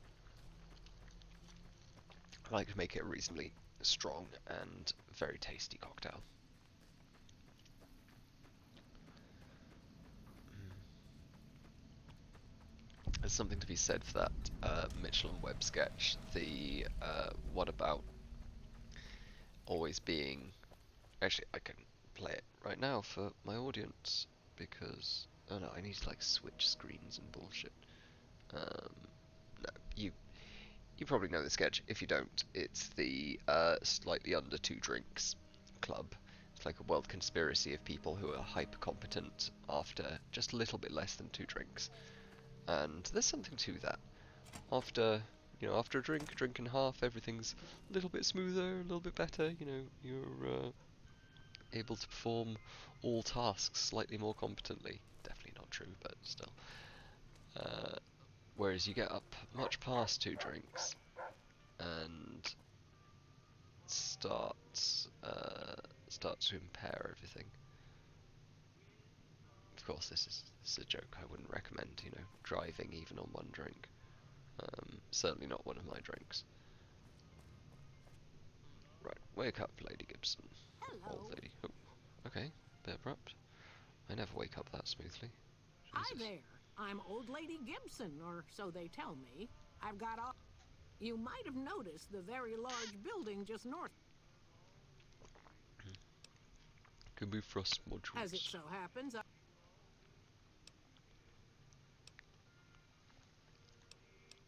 I like to make it a reasonably strong and very tasty cocktail. There's something to be said for that Mitchell and Webb sketch. The one about always being... Actually, I can play it right now for my audience because... Oh no, I need to like switch screens and bullshit. No, you probably know the sketch. If you don't, it's the slightly under 2 drinks club. It's like a world conspiracy of people who are hyper competent after just a little bit less than 2 drinks. And there's something to that. After after a drink and a half, everything's a little bit smoother, a little bit better. You're able to perform all tasks slightly more competently. Definitely not true, but still. Whereas you get up much past 2 drinks and starts to impair everything. Of course, this is a joke. I wouldn't recommend, driving even on 1 drink. Certainly not one of my drinks. Right, wake up, Lady Gibson. Hello. Old lady. Oh, okay, bit abrupt. I never wake up that smoothly. Hi Jesus. there. I'm Old Lady Gibson, or so they tell me. I've got all... You might have noticed the very large building just north. Can be frost modules. As it so happens,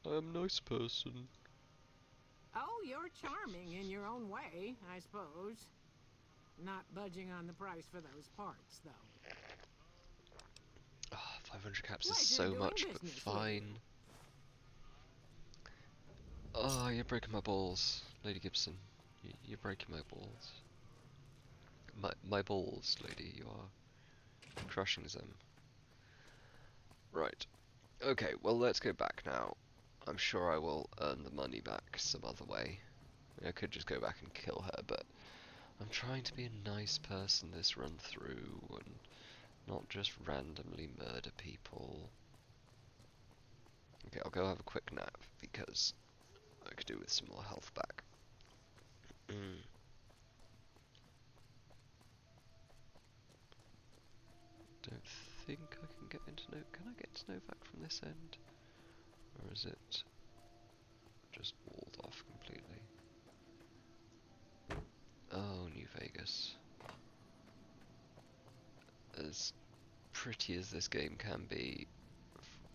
I'm a nice person. Oh, you're charming in your own way, I suppose. Not budging on the price for those parts, though. Ah, 500 caps is Pleasure so doing much, but business with fine. Oh, you're breaking my balls, Lady Gibson. You're breaking my balls. My balls, lady, you are crushing them. Right. Okay, well, let's go back now. I'm sure I will earn the money back some other way. I could just go back and kill her, but I'm trying to be a nice person this run through and not just randomly murder people. Okay, I'll go have a quick nap because I could do with some more health back. Don't think I can get into Can I get to Novak from this end? Or is it just walled off completely? Oh, New Vegas. As pretty as this game can be,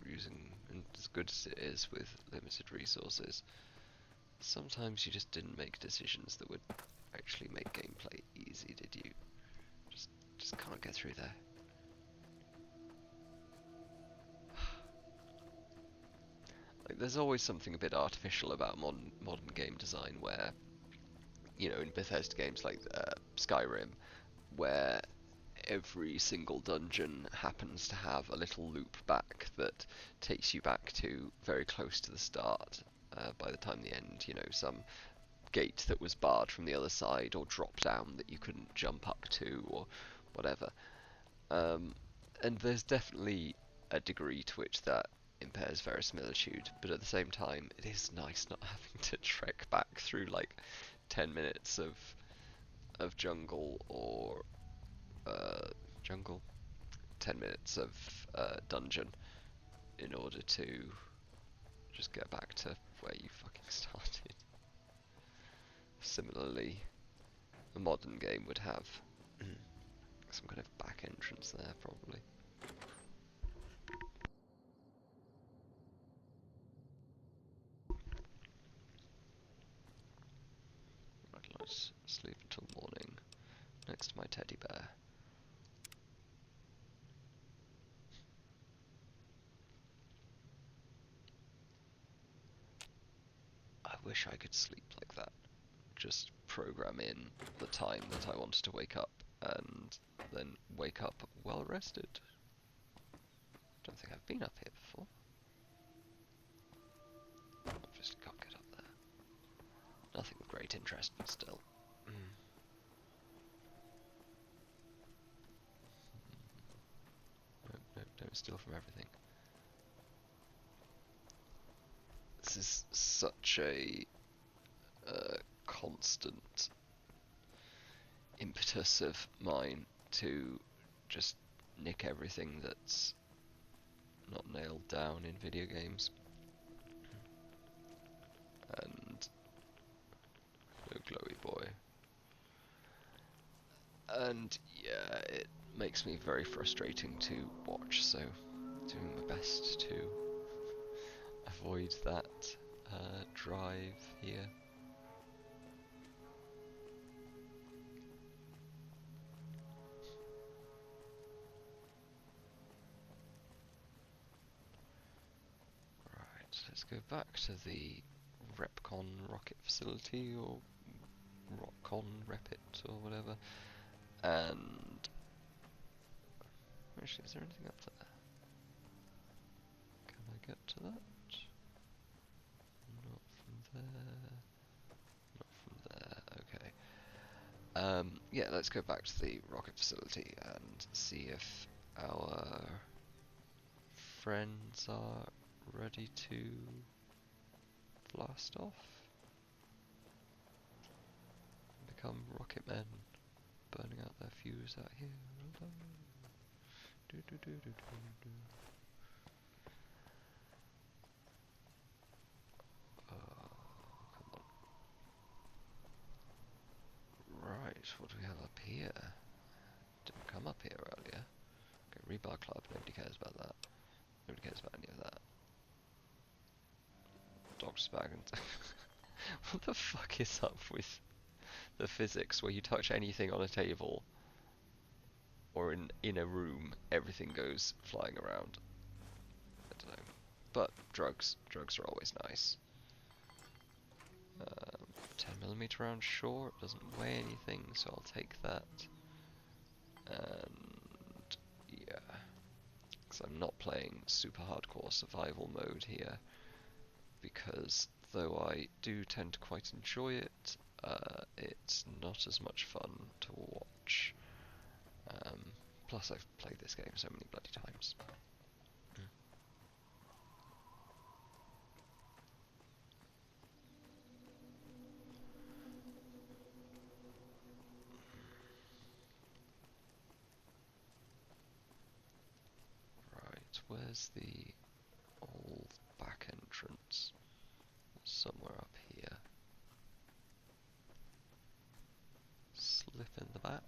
using, and as good as it is with limited resources, sometimes you just didn't make decisions that would actually make gameplay easy, did you? Just can't get through there. Like, there's always something a bit artificial about modern game design where, in Bethesda games like Skyrim, where every single dungeon happens to have a little loop back that takes you back to very close to the start by the time the end, some gate that was barred from the other side or drop down that you couldn't jump up to or whatever. And there's definitely a degree to which that impairs verisimilitude, but at the same time it is nice not having to trek back through like 10 minutes of jungle or jungle. 10 minutes of dungeon in order to just get back to where you fucking started. Similarly, a modern game would have some kind of back entrance there, probably. Right, let's sleep until morning next to my teddy bear. I wish I could sleep like that. Just program in the time that I wanted to wake up and then wake up well rested. Don't think I've been up here before. Obviously can't get up there. Nothing of great interest, but still. No, don't steal from everything. This is such a constant impetus of mine to just nick everything that's not nailed down in video games. And no glowy boy. And yeah, it makes me very frustrating to watch, so doing my best to avoid that drive here. Right, let's go back to the Repcon rocket facility, or Rockcon Repit, or whatever. And actually, is there anything up there? Can I get to that? Not from there. Not from there. Okay. Yeah, let's go back to the rocket facility and see if our friends are ready to blast off. Become rocket men, burning out their fuse out here. Do, do, do, do, do, do. Come on. Right, what do we have up here? Didn't come up here earlier. Okay, Rebar Club, nobody cares about that. Nobody cares about any of that. Doctor's bag and... What the fuck is up with the physics where you touch anything on a table or in a room, everything goes flying around? I don't know. But drugs are always nice. 10mm round, sure, it doesn't weigh anything, so I'll take that. And yeah, because I'm not playing super hardcore survival mode here, because though I do tend to quite enjoy it, it's not as much fun to watch. Plus I've played this game so many bloody times. Right, where's the old back entrance? Somewhere up here. Slip in the back.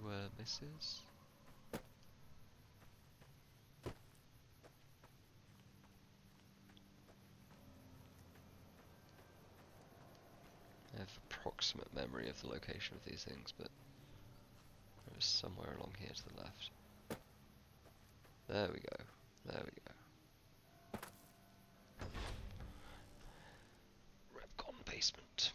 Who misses? I have approximate memory of the location of these things, but it was somewhere along here to the left. There we go. There we go. Repcon basement.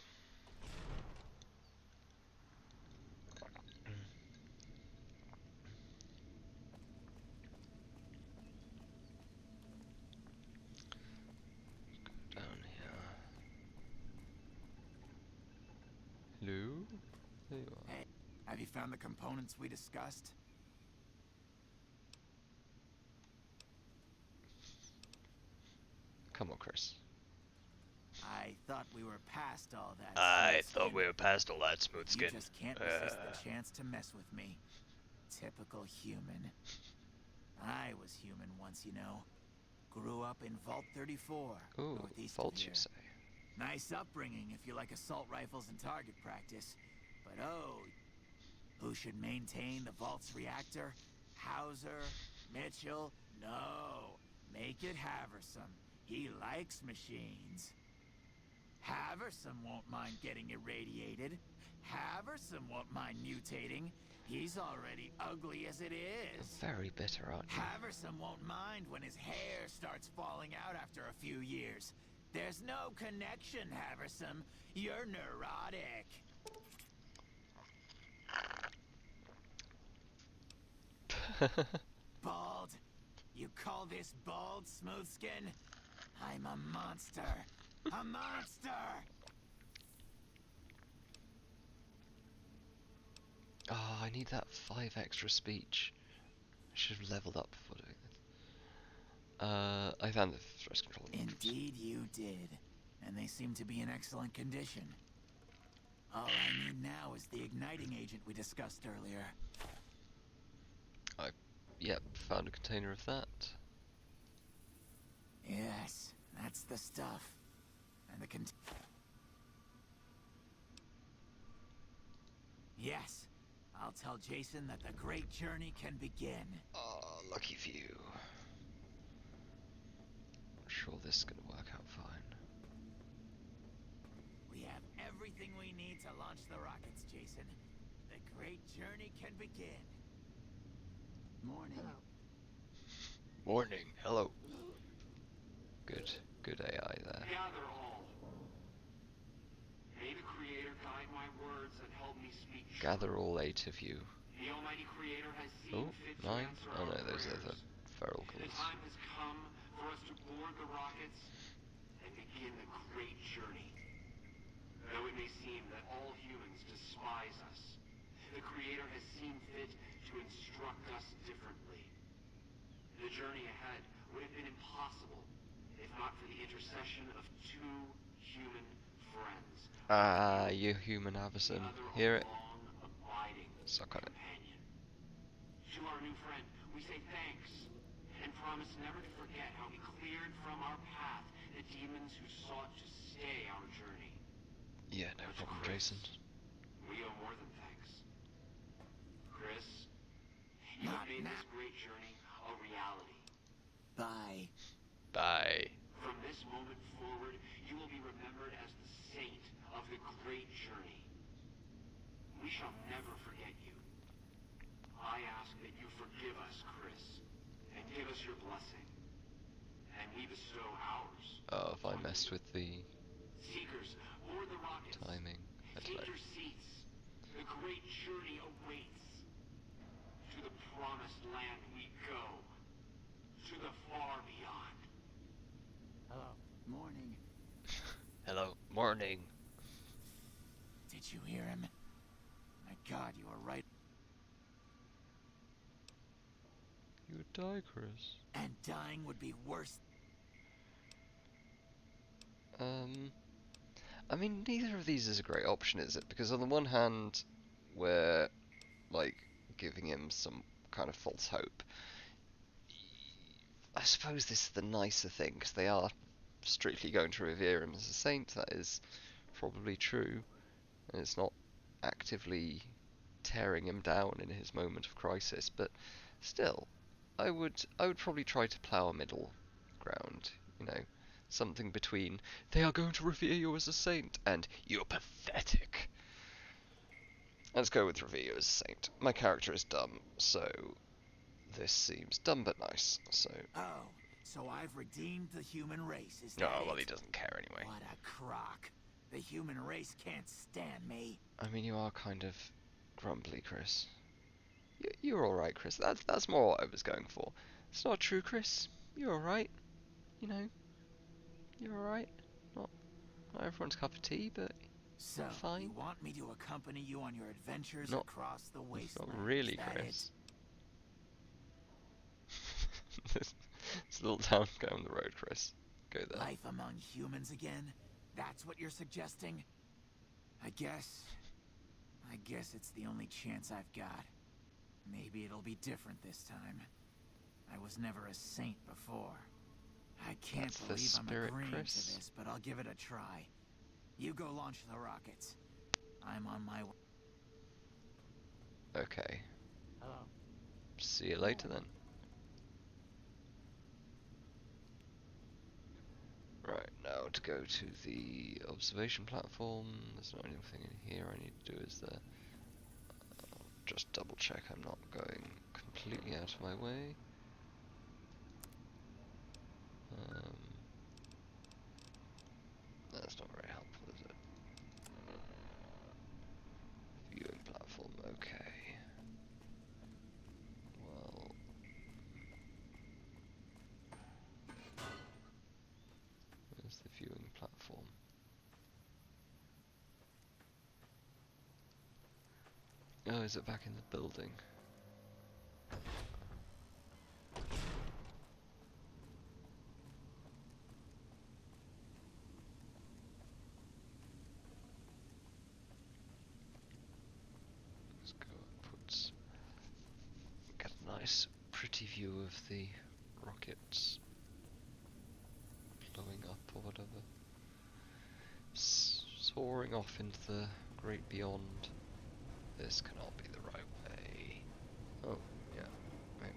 Go down here. Hello? There you are. Hey, have you found the components we discussed? Come on, Chris. I I thought we were past all that. I Smooth thought skin. we were past all that, smooth You skin. just can't resist the chance to mess with me. Typical human. I was human once, you know. Grew up in Vault 34, Ooh, northeast fault of you here. say. Nice upbringing if you like assault rifles and target practice. But oh, who should maintain the Vault's reactor? Hauser? Mitchell? No. Make it Haversam. He likes machines. Haversam won't mind getting irradiated. Haversam won't mind mutating. He's already ugly as it is. Very bitter, aren't you? Haversam won't mind when his hair starts falling out after a few years. There's no connection, Haversam. You're neurotic. Bald? You call this bald, Smoothskin? I'm a monster. A monster! Oh, I need that 5 extra speech. I should have leveled up before doing this. I found the stress control modules. Indeed you did. And they seem to be in excellent condition. All I need now is the igniting agent we discussed earlier. Yep, found a container of that. Yes, that's the stuff. And the Yes, I'll tell Jason that the great journey can begin. Oh, lucky for you. I'm sure this is gonna work out fine. We have everything we need to launch the rockets, Jason. The great journey can begin. Morning. Morning, hello. Good AI there. Gather all. May the Creator guide my words and help me speak truth. Gather all 8 of you. The Almighty Creator has seen Oh, fit 9? to answer Oh our no, those are prayers. the feral The colours. time has come for us to board the rockets and begin the great journey. Though it may seem that all humans despise us, the Creator has seen fit to instruct us differently. The journey ahead would have been impossible if not for the intercession of 2 human friends. Ah, you human Avison. Hear it? Long-abiding Suck on it. companion. To our new friend, we say thanks and promise never to forget how he cleared from our path the demons who sought to stay our journey. Yeah, no But to problem, Chris, Jason. we owe more than thanks. Chris, you have made this great journey a reality. Bye. Bye. From this moment forward, you will be remembered as the saint of the great journey. We shall never forget you. I ask that you forgive us, Chris, and give us your blessing. And we bestow ours. Oh, if I messed with the Seekers, board the rockets. timing, I don't Take know. your seats. The great journey awaits. To the promised land we go. To the far beyond. Hello. Morning. Hello, morning. Did you hear him? My God, you were right. You would die, Chris. And dying would be worse. I mean, neither of these is a great option, is it? Because on the one hand, we're, like, giving him some kind of false hope. I suppose this is the nicer thing, because they are strictly going to revere him as a saint. That is probably true, and it's not actively tearing him down in his moment of crisis. But still, I would probably try to plough a middle ground. You know, something between "they are going to revere you as a saint" and "you're pathetic." Let's go with revere you as a saint. My character is dumb, so this seems dumb but nice. So. Oh, so I've redeemed the human race, is Oh, that well, it? he doesn't care anyway. What a crock. The human race can't stand me. I mean, you are kind of grumbly, Chris. You're alright, Chris. That's more what I was going for. It's not true, Chris. You're alright. You know, you're alright. Not everyone's cup of tea, but So, fine. you want me to accompany you on your adventures Not- across the wasteland? not really, is that Chris. This little town down the road, Chris. Go it? there. Life among humans again? That's what you're suggesting? I guess it's the only chance I've got. Maybe it'll be different this time. I was never a saint before. I can't That's the believe I'm spirit, agreeing Chris. to this, but I'll give it a try. You go launch the rockets. I'm on my way. Okay. Hello. See you later then. Right, now to go to the observation platform. There's not anything in here I need to do, is there? I'll just double check I'm not going completely out of my way. That's not very helpful, is it? Viewing platform, okay. Well, where's the viewing platform? Oh, is it back in the building? Let's go upwards. Get a nice, pretty view of the rockets blowing up or whatever. Soaring off into the great beyond. This cannot be the right way. Oh, yeah, maybe.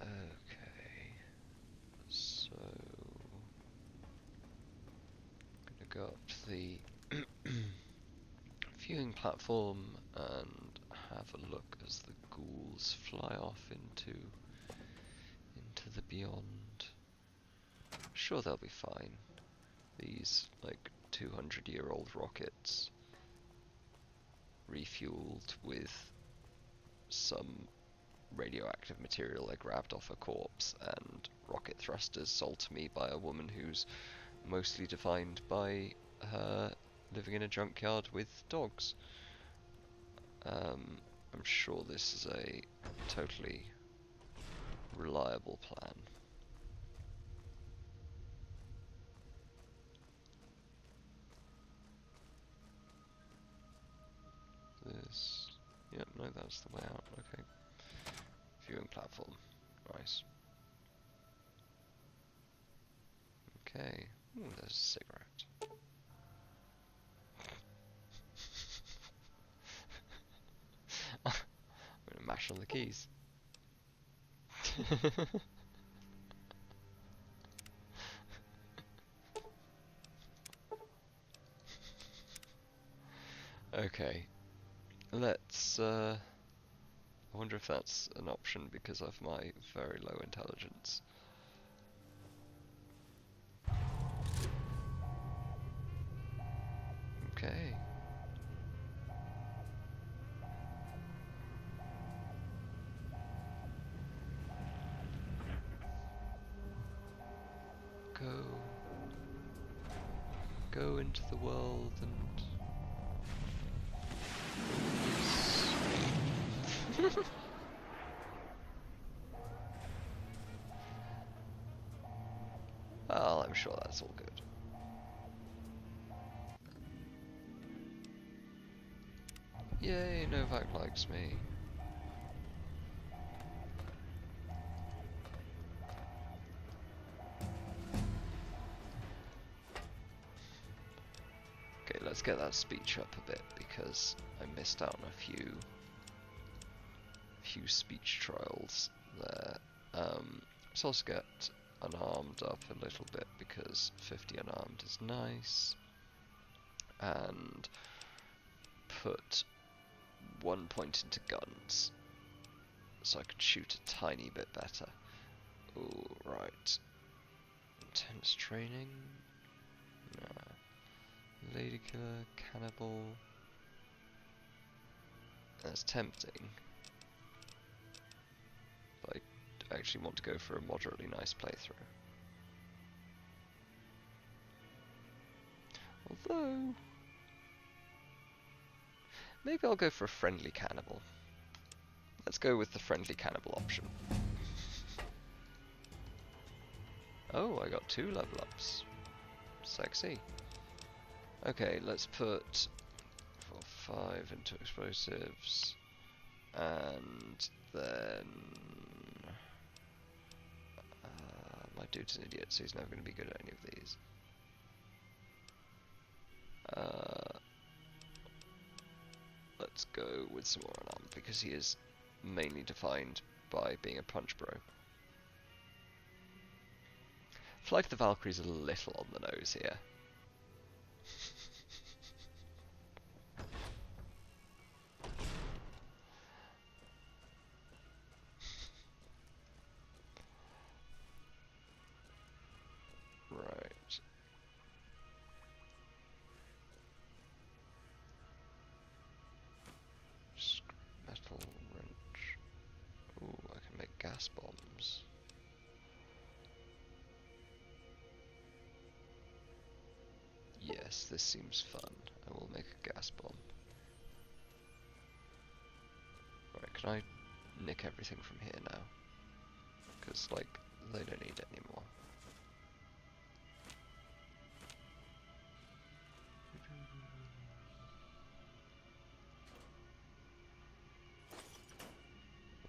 Okay, so I'm gonna go up to the viewing platform and have a look as the ghouls fly off into the beyond. Sure, they'll be fine. These, like, 200-year-old rockets refueled with some radioactive material I grabbed off a corpse, and rocket thrusters sold to me by a woman who's mostly defined by her living in a junkyard with dogs. I'm sure this is a totally reliable plan. This, yep, no, that's the way out, okay. Viewing platform, nice. Okay, ooh, there's a cigarette. I'm gonna mash on the keys. Okay, let's, I wonder if that's an option because of my very low intelligence. Okay. Go into the world and well, I'm sure that's all good. Yay, Novak likes me. Okay, let's get that speech up a bit because I missed out on a few speech trials there. Let's also get unarmed up a little bit because 50 unarmed is nice, and put 1 point into guns so I could shoot a tiny bit better. Ooh, right. Intense training. Nah. Lady killer, cannibal. That's tempting. But I actually want to go for a moderately nice playthrough. Although, maybe I'll go for a friendly cannibal. Let's go with the friendly cannibal option. Oh, I got 2 level ups. Sexy. Okay, let's put 5 into explosives, and then my dude's an idiot, so he's never going to be good at any of these. Let's go with some more unarmed, because he is mainly defined by being a punch bro. Flight of the Valkyrie's a little on the nose here. Right. Metal wrench. Ooh, I can make gas bombs. Yes, this seems fun. I will make a gas bomb. Right, can I nick everything from here now? Because, like, they don't need it anymore.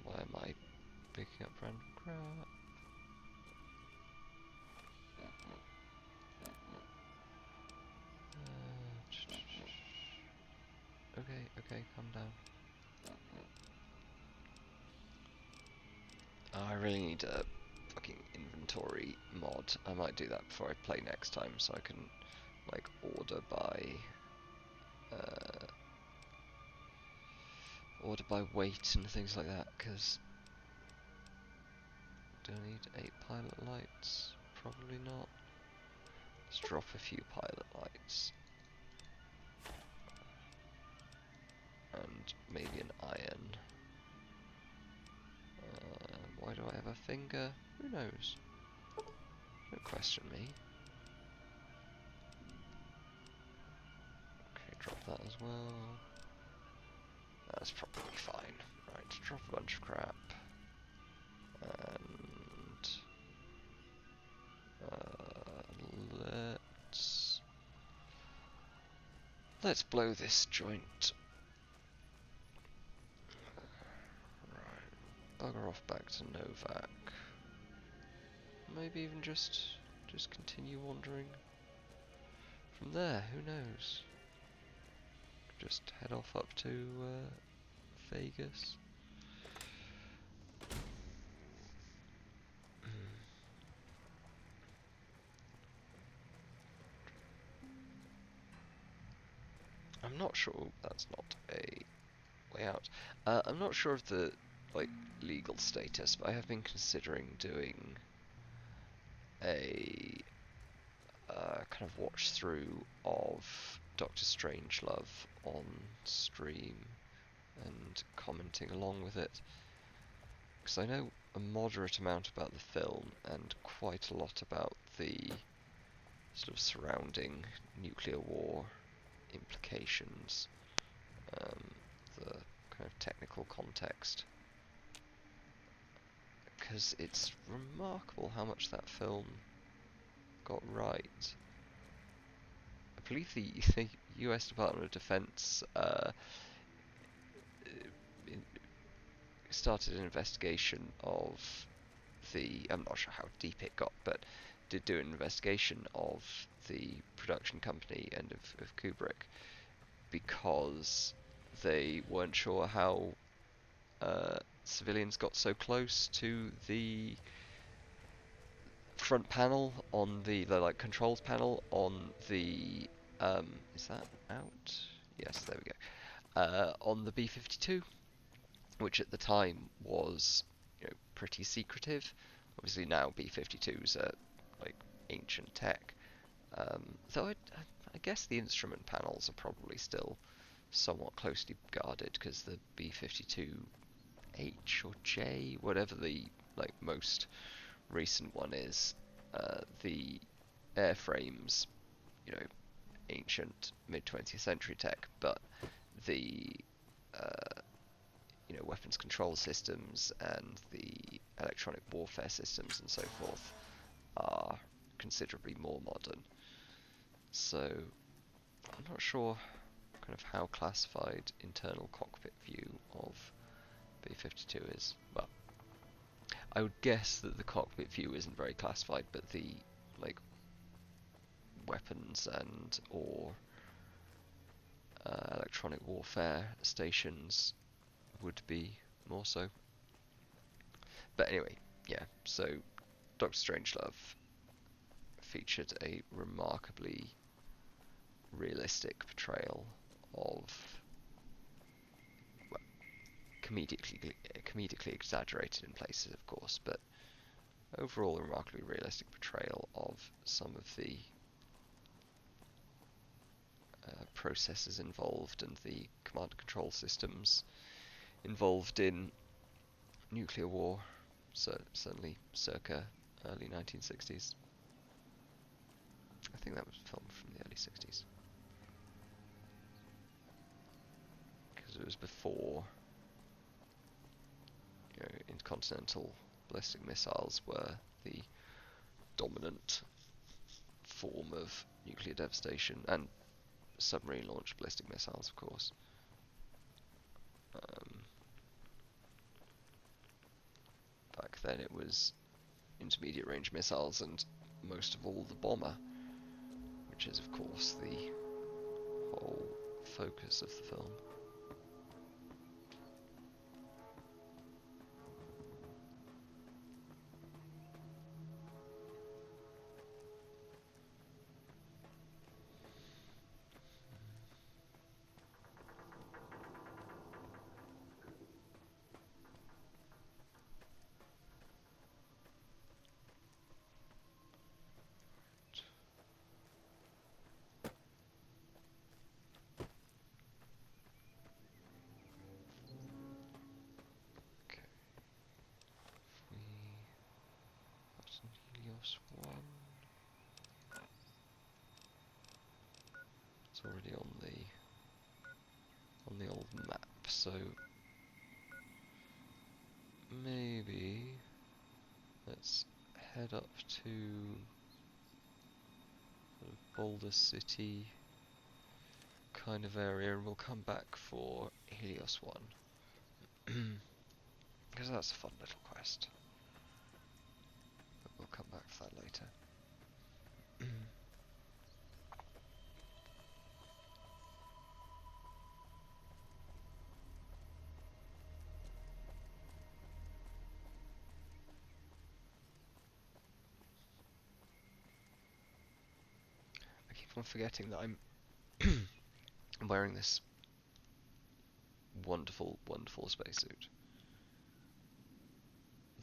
Why am I picking up random crap? Okay, calm down. Oh, I really need a fucking inventory mod. I might do that before I play next time, so I can, like, order by weight and things like that, because do I need 8 pilot lights? Probably not. Let's drop a few pilot lights. And maybe an iron. Why do I have a finger? Who knows? Don't question me. Okay, drop that as well. That's probably fine. Right, drop a bunch of crap. And let's blow this joint. Right, bugger off back to Novak. Maybe even just continue wandering from there. Who knows? Just head off up to Vegas. I'm not sure that's not a way out. I'm not sure of the legal status, but I have been considering doing a kind of watch through of Doctor Strangelove on stream and commenting along with it, because I know a moderate amount about the film and quite a lot about the sort of surrounding nuclear war implications, the kind of technical context, because it's remarkable how much that film got right. I believe the US Department of Defense started an investigation of I'm not sure how deep it got, but did do an investigation of the production company and of Kubrick, because they weren't sure how civilians got so close to the front panel on the controls panel on the is that out? Yes, there we go. On the B-52, which at the time was, pretty secretive. Obviously now B-52s are ancient tech. Though I guess the instrument panels are probably still somewhat closely guarded, because the B-52H or J, whatever the most recent one is, the airframes, ancient mid-20th century tech, but the weapons control systems and the electronic warfare systems and so forth are considerably more modern. So I'm not sure kind of how classified internal cockpit view of B-52 is. Well, I would guess that the cockpit view isn't very classified, but the like weapons and or electronic warfare stations would be more so. But anyway, yeah, so Doctor Strangelove featured a remarkably realistic portrayal of, well, comedically exaggerated in places, of course, but overall a remarkably realistic portrayal of some of the processes involved and the command and control systems involved in nuclear war, so certainly circa early 1960s. I think that was filmed from the early 60s. Because it was before intercontinental ballistic missiles were the dominant form of nuclear devastation, and submarine launched ballistic missiles, of course. Back then it was intermediate range missiles and most of all the bomber, which is of course the whole focus of the film. Helios 1. It's already on the old map, so maybe let's head up to sort of Boulder City kind of area, and we'll come back for Helios 1 because that's a fun little quest. But we'll come back for that later. I keep on forgetting that I'm wearing this wonderful, wonderful spacesuit.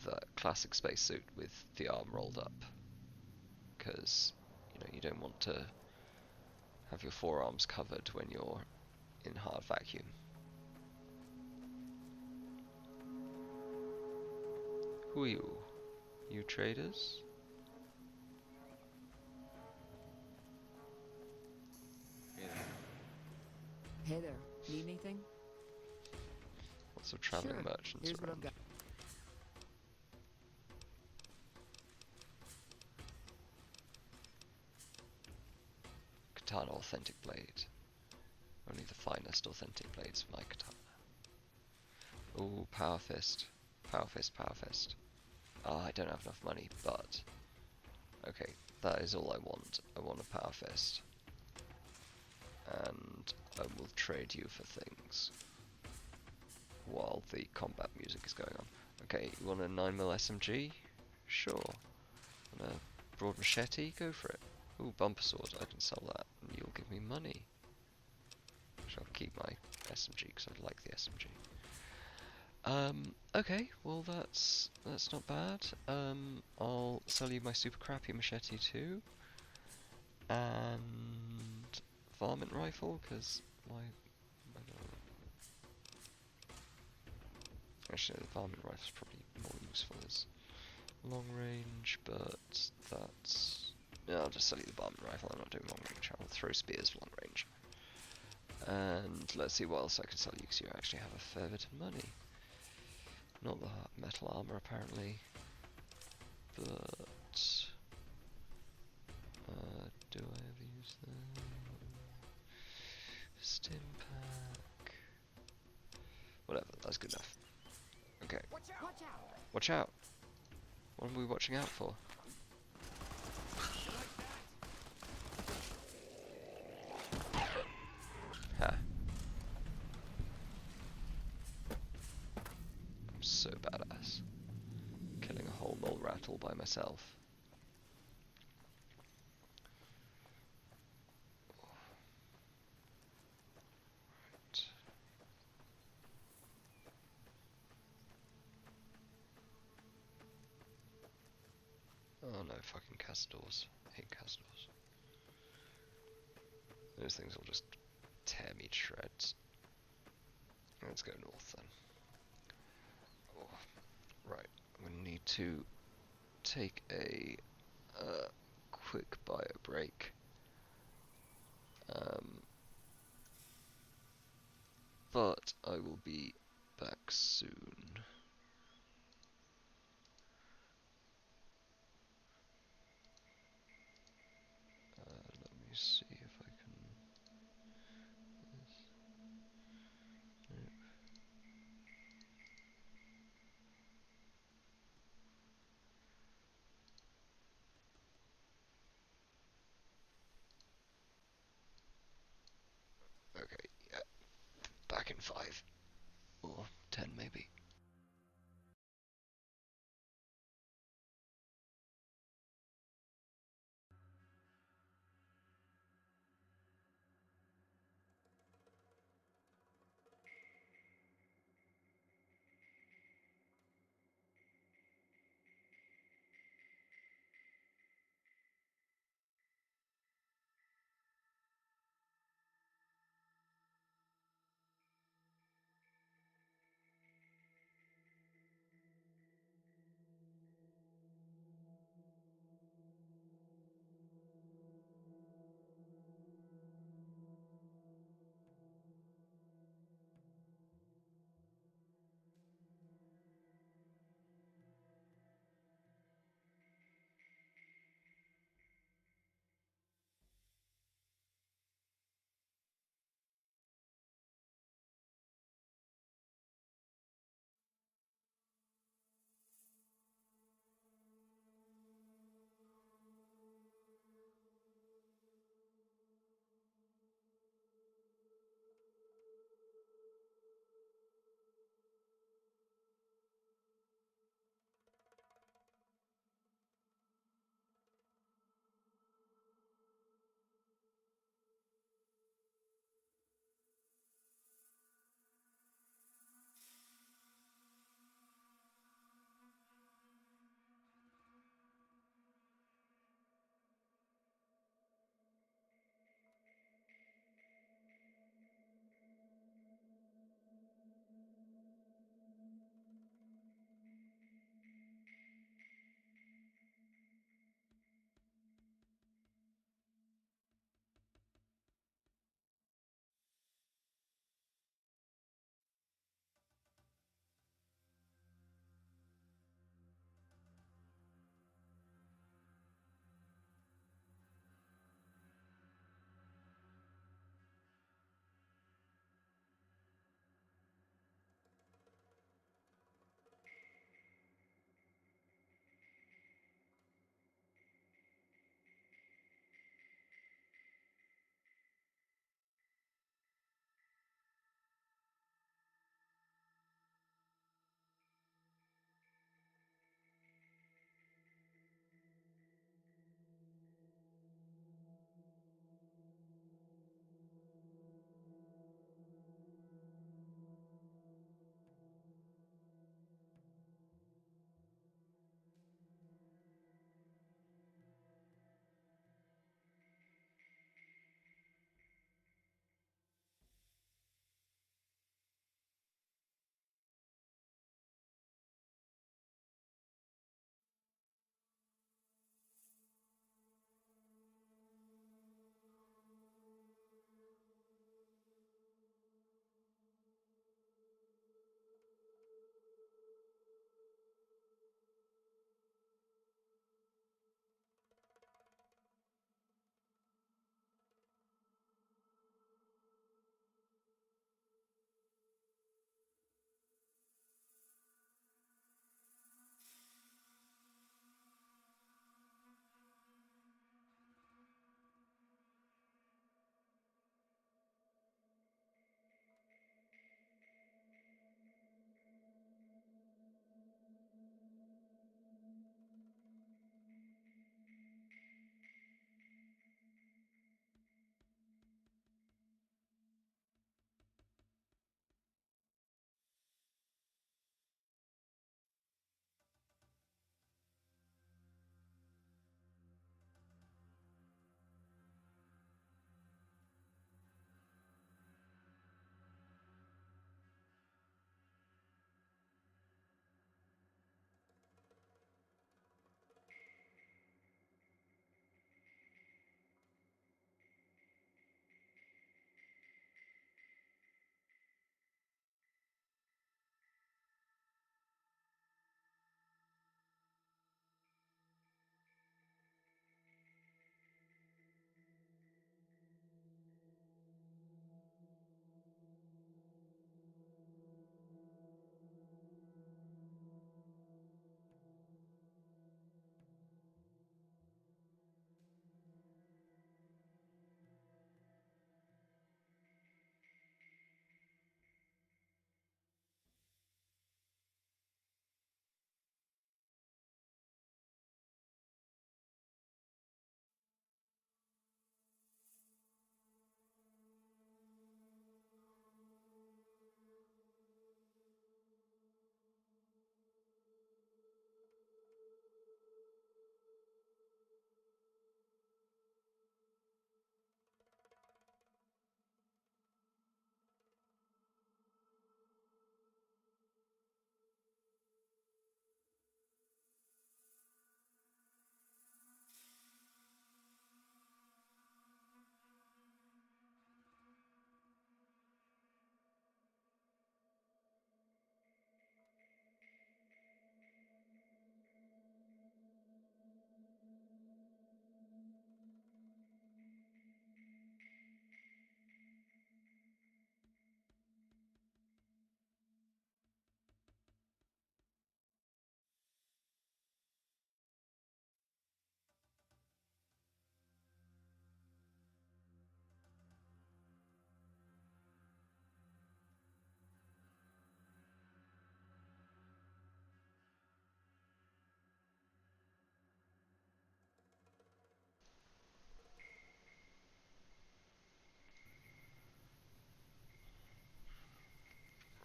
The classic spacesuit with the arm rolled up, because you don't want to have your forearms covered when you're in hard vacuum. Who are you? You traders? Hey there, need anything? Lots of traveling Sure. merchants Here's what around. I've got. Katana authentic blade. Only the finest authentic blades for my katana. Ooh, power fist. Power fist, power fist. Ah, I don't have enough money, but okay, that is all I want. I want a power fist. And I will trade you for things while the combat music is going on. Okay, you want a 9mm SMG? Sure. Want a broad machete? Go for it. Ooh, bumper sword. I can sell that, and you'll give me money. I'll keep my SMG because I like the SMG. Okay, well that's not bad. I'll sell you my super crappy machete too, and varmint rifle because actually the varmint rifle is probably more useful as long range, but that's I'll just sell you the varmint rifle. I'm not doing long range. I'll throw spears for long range. And let's see what else I can sell you, because you actually have a fair bit of money. Not the metal armor, apparently. But... do I ever use them? Stim pack... Whatever, that's good enough. Okay. Watch out! Watch out! What are we watching out for? Ha. I'm so badass. Killing a whole mole rattle by myself. Right. Oh no, fucking castors. I hate castors. Those things will just tear me to shreds. Let's go north then. Oh, right, I'm gonna need to take a quick bio break. But I will be back soon. Let me see if I can. Nope. Okay, yeah. Back in 5 or 10 maybe.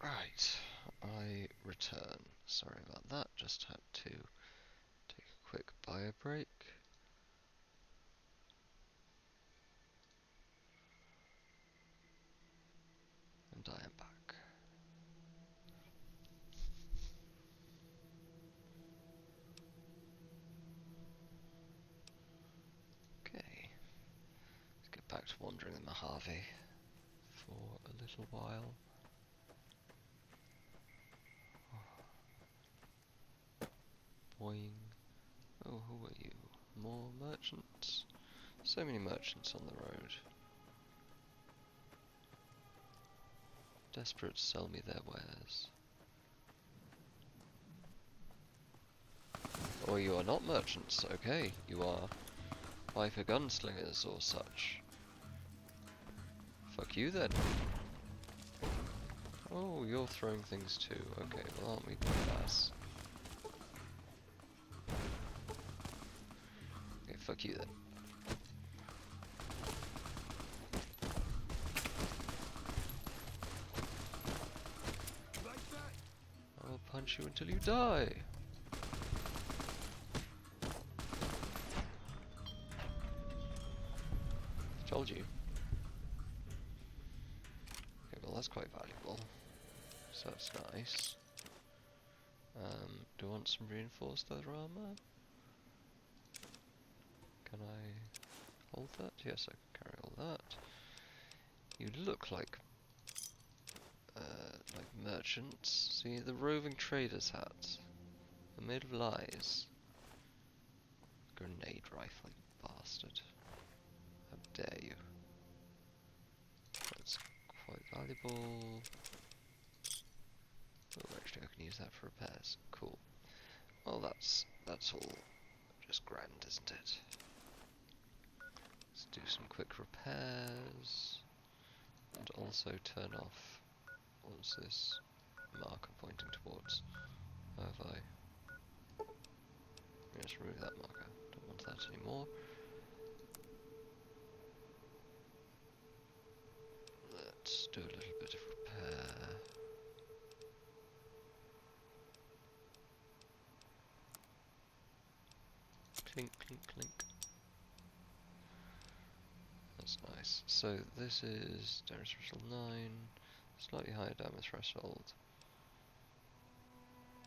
Right, I return. Sorry about that, just had to take a quick bio break. And I am back. Okay, let's get back to wandering the Mojave for a little while. Boing. Oh, who are you? More merchants? So many merchants on the road. Desperate to sell me their wares. Or you are not merchants, okay. You are biker gunslingers or such. Fuck you then. Oh, you're throwing things too. Okay, well aren't we badass? Okay, fuck you then. Like that? I'll punch you until you die. Told you. Okay, well that's quite valuable. So that's nice. Do I want some reinforced leather armor? Can I hold that? Yes, I can carry all that. You look like merchants. See, the roving traders' hats. They're made of lies. Grenade rifle, you bastard. How dare you. That's quite valuable. Oh, actually I can use that for repairs. Cool. Well, that's all just grand, isn't it? Let's do some quick repairs. And also turn off... What's this marker pointing towards? Have I... Just remove that marker. Don't want that anymore. Let's do a little bit of repair. Clink, clink, clink. That's nice. So this is damage threshold 9, slightly higher damage threshold.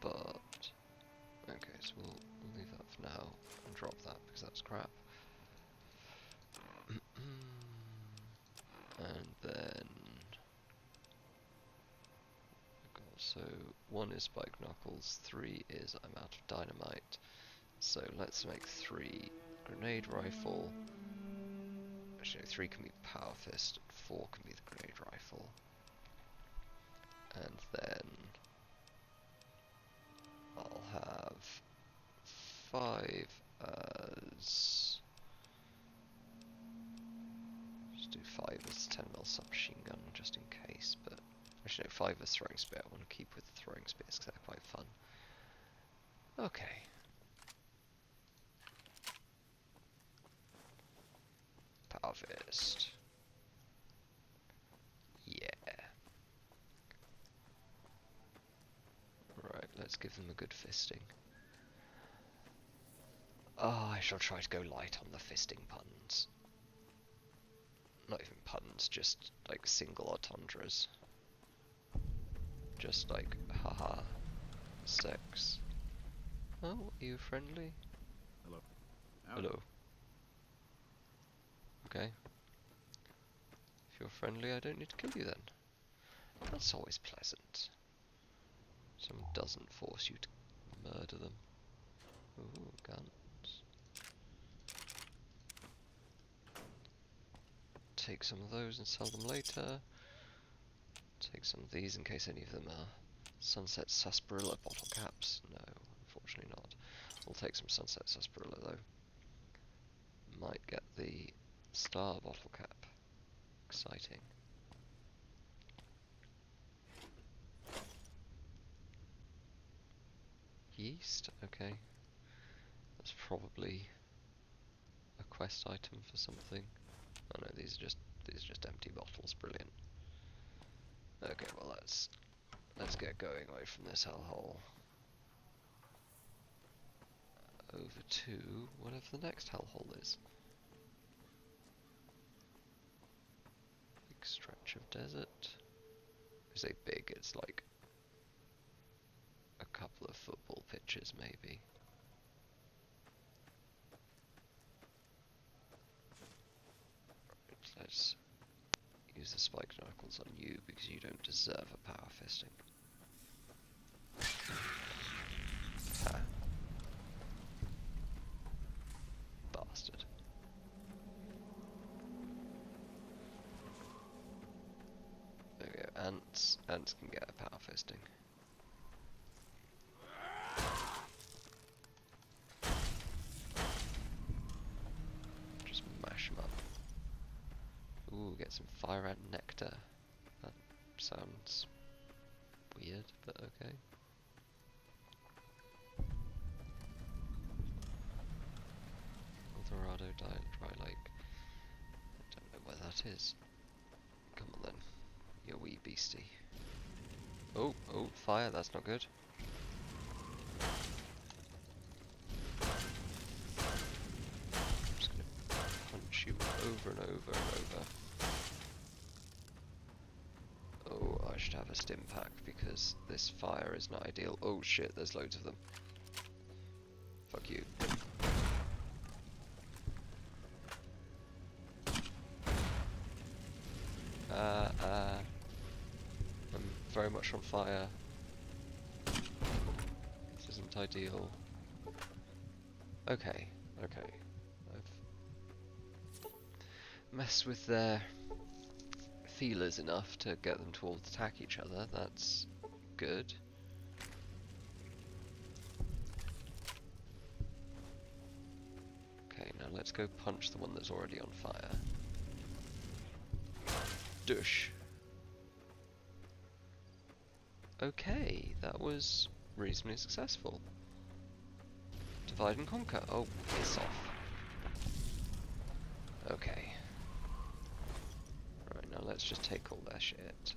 But okay, so we'll leave that for now and drop that because that's crap. And then so 1 is spike knuckles, 3 is I'm out of dynamite. So let's make 3 grenade rifle. Actually, 3 can be power fist, 4 can be the grenade rifle. And then I'll have 5 as... Just do 5 as 10mm submachine gun just in case, but actually no, 5 as throwing spear. I want to keep with the throwing spears because they're quite fun. Okay. Power fist. Yeah. Right, let's give them a good fisting. Oh, I shall try to go light on the fisting puns. Not even puns, just like single entendres. Just like, haha, sex. Oh, are you friendly? Hello. Hello. Okay. If you're friendly, I don't need to kill you then. That's always pleasant. Someone doesn't force you to murder them. Ooh, guns. Take some of those and sell them later. Take some of these in case any of them are Sunset Sarsaparilla bottle caps. No, unfortunately not. We'll take some Sunset Sarsaparilla though. Might get the Star bottle cap. Exciting. Yeast? Okay. That's probably a quest item for something. Oh no, these are just empty bottles. Brilliant. Okay, well let's get going away from this hellhole. Over to whatever the next hellhole is. Big stretch of desert. I say big, it's like a couple of football pitches maybe. Right, let's use the spike knuckles on you because you don't deserve a power fisting. Ha. Bastard. There we go, ants. Ants can get a power fisting. Just mash them up. Ooh, get some fire ant nectar. That sounds weird, but okay. Eldorado Dry Lake. I don't know where that is. Come on then, you wee beastie. Oh, fire, that's not good. I'm just gonna punch you over and over and over. Oh, I should have a stim pack because this fire is not ideal. Oh shit, there's loads of them. Fuck you. I'm very much on fire. This isn't ideal. Okay. I've messed with their feelers enough to get them to all attack each other. That's good. Okay, now let's go punch the one that's already on fire. Dush. Okay, that was reasonably successful. Divide and conquer. Oh, piss off. Okay. Right, now let's just take all their shit.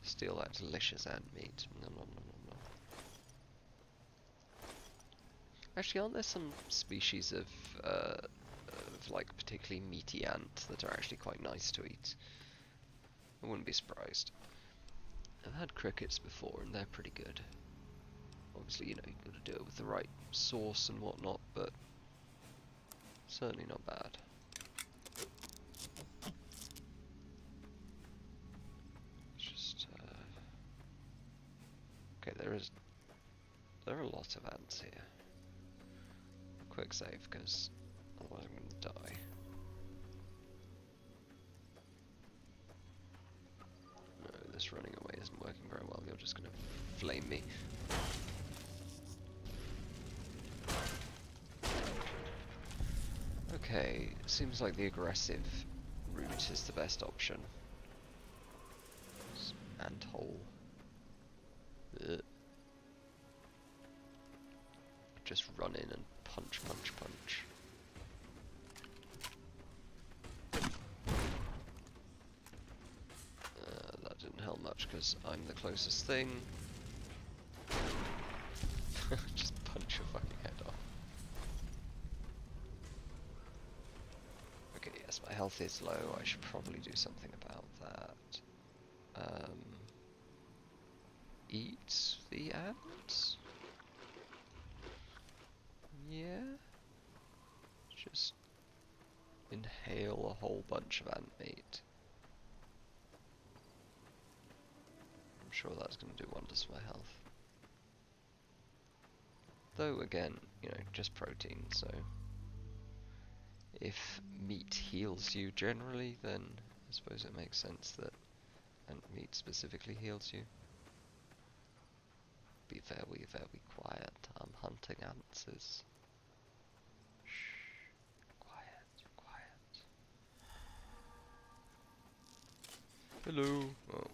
Steal that delicious ant meat. Nom, nom, nom, nom, nom. Actually, aren't there some species of like particularly meaty ant that are actually quite nice to eat? I wouldn't be surprised. I've had crickets before and they're pretty good. Obviously, you know, you've got to do it with the right sauce and whatnot, but certainly not bad. Just okay, there are a lot of ants here. Quick save, because otherwise I'm going to die. No, this running away isn't working very well. You're just going to flame me. Okay, seems like the aggressive route is the best option. Ant hole. Ugh. Just run in and punch. That didn't help much because I'm the closest thing. Just punch your fucking head off. Okay, yes, my health is low. I should probably do something about that. Eat the ants? Yeah? Just inhale a whole bunch of ant meat. I'm sure that's going to do wonders for my health. Though, again, you know, just protein, so if meat heals you generally, then I suppose it makes sense that ant meat specifically heals you. Be very, very quiet. I'm hunting ants. Shh. Quiet. Hello. Oh.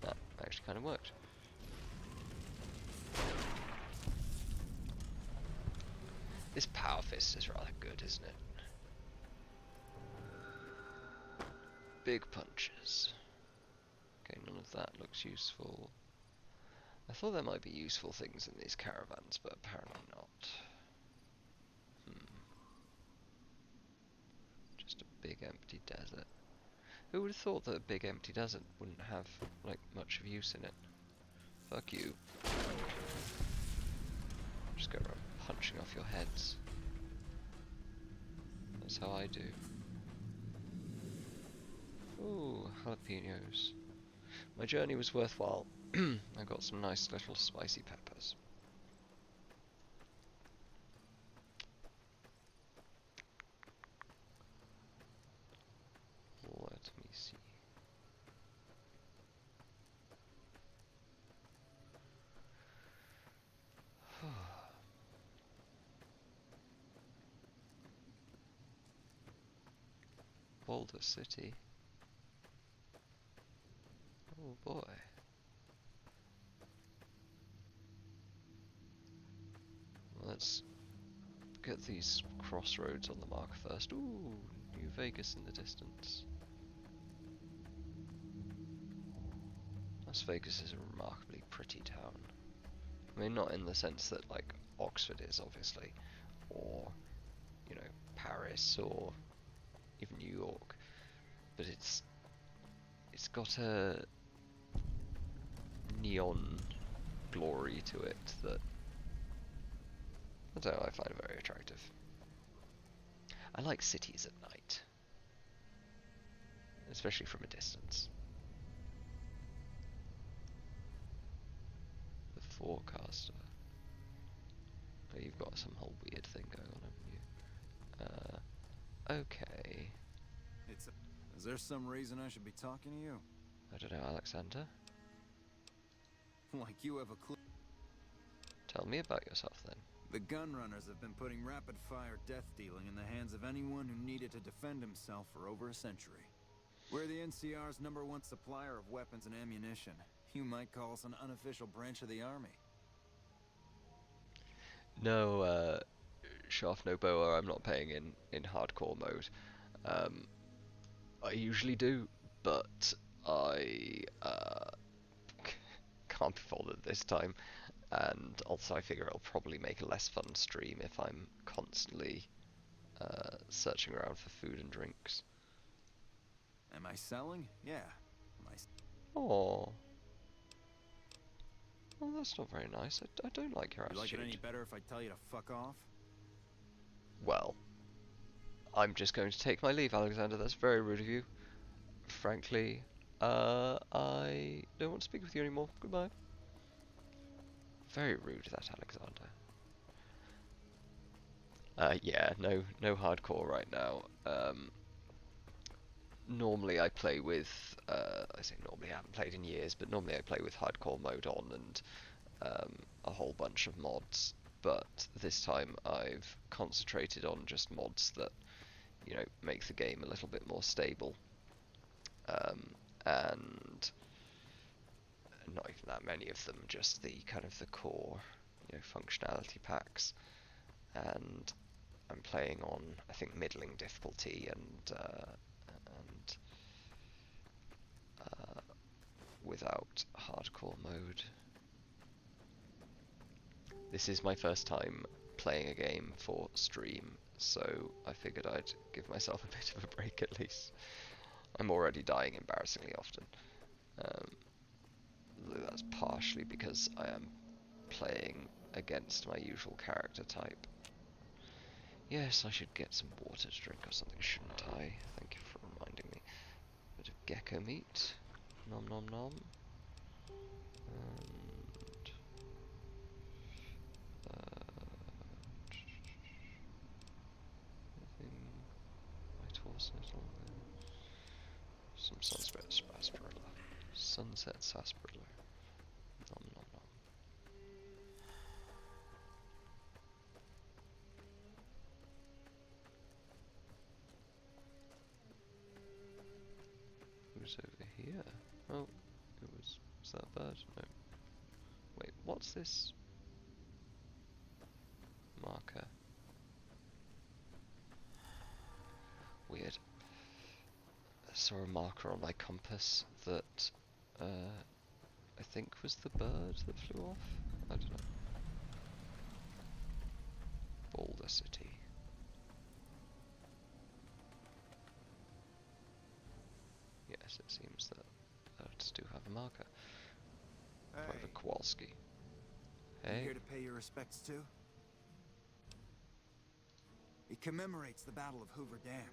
That actually kind of worked. This power fist is rather good, isn't it? big punches. Okay, none of that looks useful. I thought there might be useful things in these caravans, but apparently not. Just a big empty desert. Who would have thought that a big empty desert wouldn't have, like, much of use in it? Fuck you. Just go around punching off your heads. That's how I do. Ooh, jalapenos. My journey was worthwhile. I got some nice little spicy peppers. Let me see. Boulder City. Oh boy. Let's get these crossroads on the mark first. Ooh, New Vegas in the distance. Las Vegas is a remarkably pretty town. I mean, not in the sense that, like, Oxford is, obviously, or, you know, Paris, or even New York, but it's got a neon glory to it that, I don't know, I find very attractive. I like cities at night, especially from a distance. The forecaster. Oh, you've got some whole weird thing going on, haven't you? Okay. Is there some reason I should be talking to you? I don't know, Alexander. Like you have a clue. Tell me about yourself, then. The gun runners have been putting rapid-fire death dealing in the hands of anyone who needed to defend himself for over a century. We're the NCR's #1 supplier of weapons and ammunition. You might call us an unofficial branch of the army. No, Shaft no boa, I'm not playing in hardcore mode. I usually do, but I can't be bothered this time, and also I figure it'll probably make a less fun stream if I'm constantly searching around for food and drinks. Am I selling? Yeah. Am I... Oh, well, that's not very nice. I don't like your You like attitude. it any better if I tell you to fuck off? Well, I'm just going to take my leave, Alexander. That's very rude of you. Frankly, I don't want to speak with you anymore. Goodbye. Very rude, that Alexander. Yeah, no hardcore right now. Normally I play with, I say normally, I haven't played in years, but normally I play with hardcore mode on and a whole bunch of mods. But this time I've concentrated on just mods that, you know, make the game a little bit more stable. And not even that many of them, just the kind of the core, you know, functionality packs. And I'm playing on, I think, middling difficulty and without hardcore mode. This is my first time playing a game for stream, so I figured I'd give myself a bit of a break at least. I'm already dying embarrassingly often. That's partially because I am playing against my usual character type. Yes, I should get some water to drink or something, shouldn't I? Thank you for reminding me. Bit of gecko meat. Nom nom nom. And anything white horse nettle there. Some sunset sarsaparilla. Sunset sarsaparilla. Nom nom nom. Who's over here? Oh, was that a bird? No. Wait, what's this marker? Weird. saw a marker on my compass that I think was the bird that flew off. I don't know. Boulder City. Yes, it seems that birds do have a marker. Private Kowalski. You Hey. here to pay your respects too? It commemorates the Battle of Hoover Dam.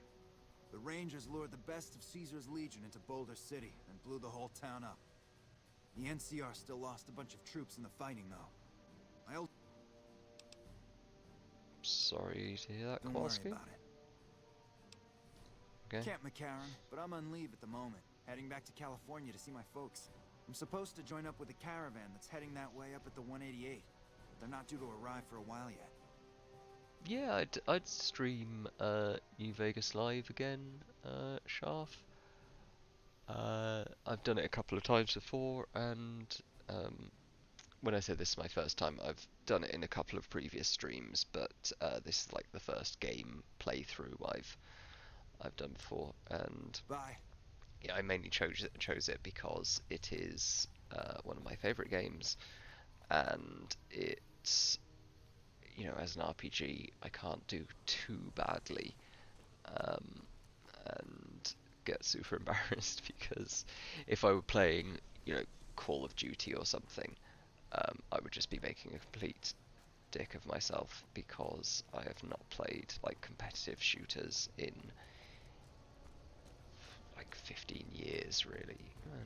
The Rangers lured the best of Caesar's Legion into Boulder City and blew the whole town up. The NCR still lost a bunch of troops in the fighting, though. I'll... Sorry to hear that, Don't Kowalski. worry about it. Okay. Camp McCarran, but I'm on leave at the moment, heading back to California to see my folks. I'm supposed to join up with a caravan that's heading that way up at the 188, but they're not due to arrive for a while yet. Yeah, I'd stream New Vegas Live again, Sharf. I've done it a couple of times before, and when I say this is my first time, I've done it in a couple of previous streams, but this is like the first game playthrough I've done before, and Bye. yeah, I mainly chose it because it is one of my favourite games, and it's, you know, as an RPG, I can't do too badly, and get super embarrassed because if I were playing, you know, Call of Duty or something, I would just be making a complete dick of myself because I have not played like competitive shooters in like 15 years, really.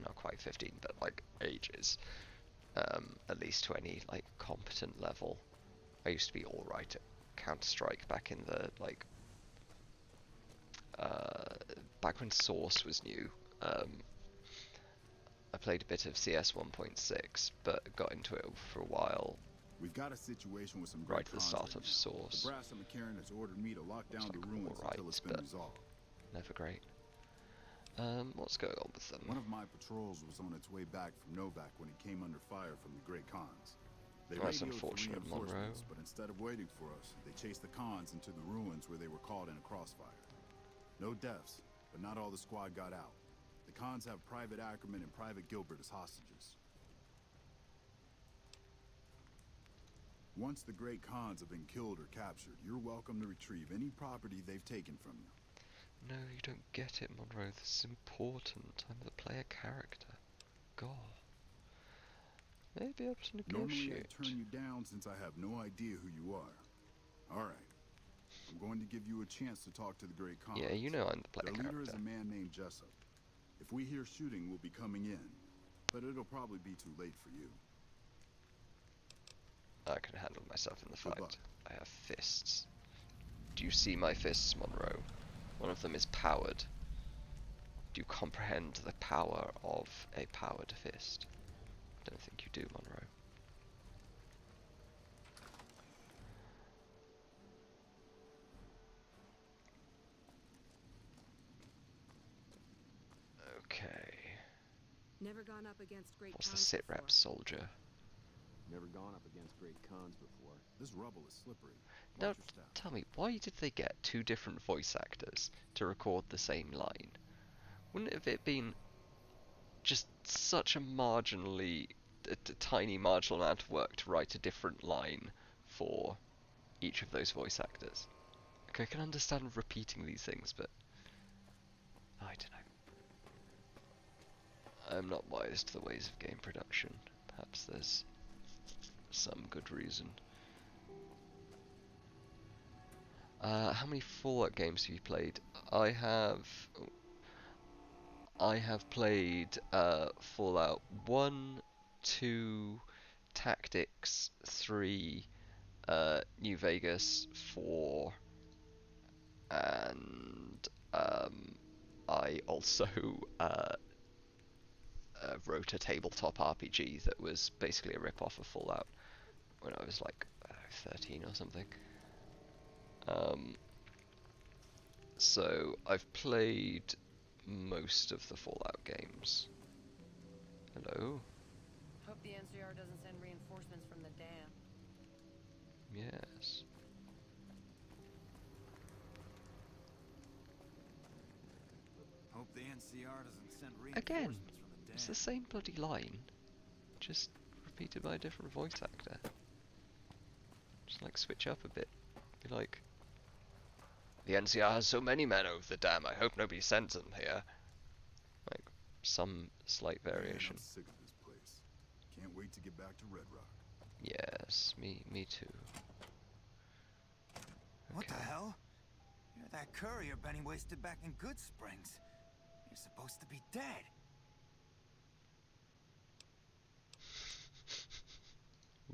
Not quite 15, but like ages. At least to any like competent level. I used to be alright at Counter-Strike back in the like back when Source was new. I played a bit of CS 1.6, but got into it for a while. We've got a situation with some Right great at the cons start right of now. Source. The brass at McCarran has ordered me to lock down It's the like ruins alright, until it's been but resolved. never great. What's going on with them? One of my patrols was on its way back from Novak when it came under fire from the Great Khans. They That's radioed for unfortunate, Monroe. reinforcements, but instead of waiting for us, they chased the Khans into the ruins where they were caught in a crossfire. No deaths, but not all the squad got out. The Khans have Private Ackerman and Private Gilbert as hostages. Once the Great Khans have been killed or captured, you're welcome to retrieve any property they've taken from you. No, you don't get it, Monroe. This is important. I'm the player character. God. Maybe able to Normally negotiate. I'd turn you down since I have no idea who you are. Alright. I'm going to give you a chance to talk to the Great Khans. Yeah, you know I'm the player Their leader character. is a man named Jessup. If we hear shooting, we'll be coming in. But it'll probably be too late for you. I can handle myself in the Good fight. luck. I have fists. Do you see my fists, Monroe? One of them is powered. Do you comprehend the power of a powered fist? I don't think you do, Monroe. Okay. Never gone up against great What's the cons sit before. rep, soldier? Never gone up against great cons before. This rubble is slippery. Now, Watch your step. tell me, why did they get two different voice actors to record the same line? Wouldn't it have been just such a tiny marginal amount of work to write a different line for each of those voice actors? Like, I can understand repeating these things, but I don't know. I'm not wise to the ways of game production. Perhaps there's some good reason. How many Fallout games have you played? I have played Fallout 1, 2, Tactics, 3, New Vegas, 4, and I also wrote a tabletop RPG that was basically a rip-off of Fallout when I was like 13 or something. So I've played most of the Fallout games. Hello? Hope the NCR doesn't send reinforcements from the dam. Yes. Hope the NCR doesn't send Again, reinforcements from the it's dam. the same bloody line, just repeated by a different voice actor. Just like switch up a bit. Be like, the NCR has so many men over the dam, I hope nobody sends them here. Like, some slight Man, variation. I'm sick of this place. Can't wait to get back to Red Rock. Yes, me too. What the Okay. hell? You're that courier Benny wasted back in Good Springs. You're supposed to be dead.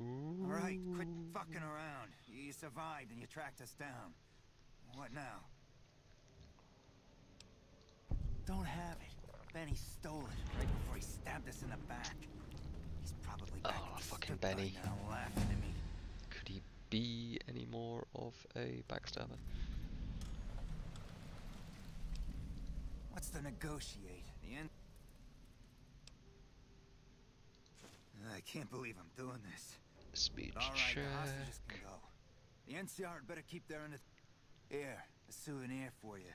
All right, quit fucking around. You survived and you tracked us down. What now? Don't have it. Benny stole it right before he stabbed us in the back. He's probably back Oh, at the fucking strip by Benny. now, laughing at me. Could he be any more of a backstabber? What's to negotiate? The end. I can't believe I'm doing this. Speech All right, check. the hostages can go. The NCR had better keep their end of... Here, a souvenir for you.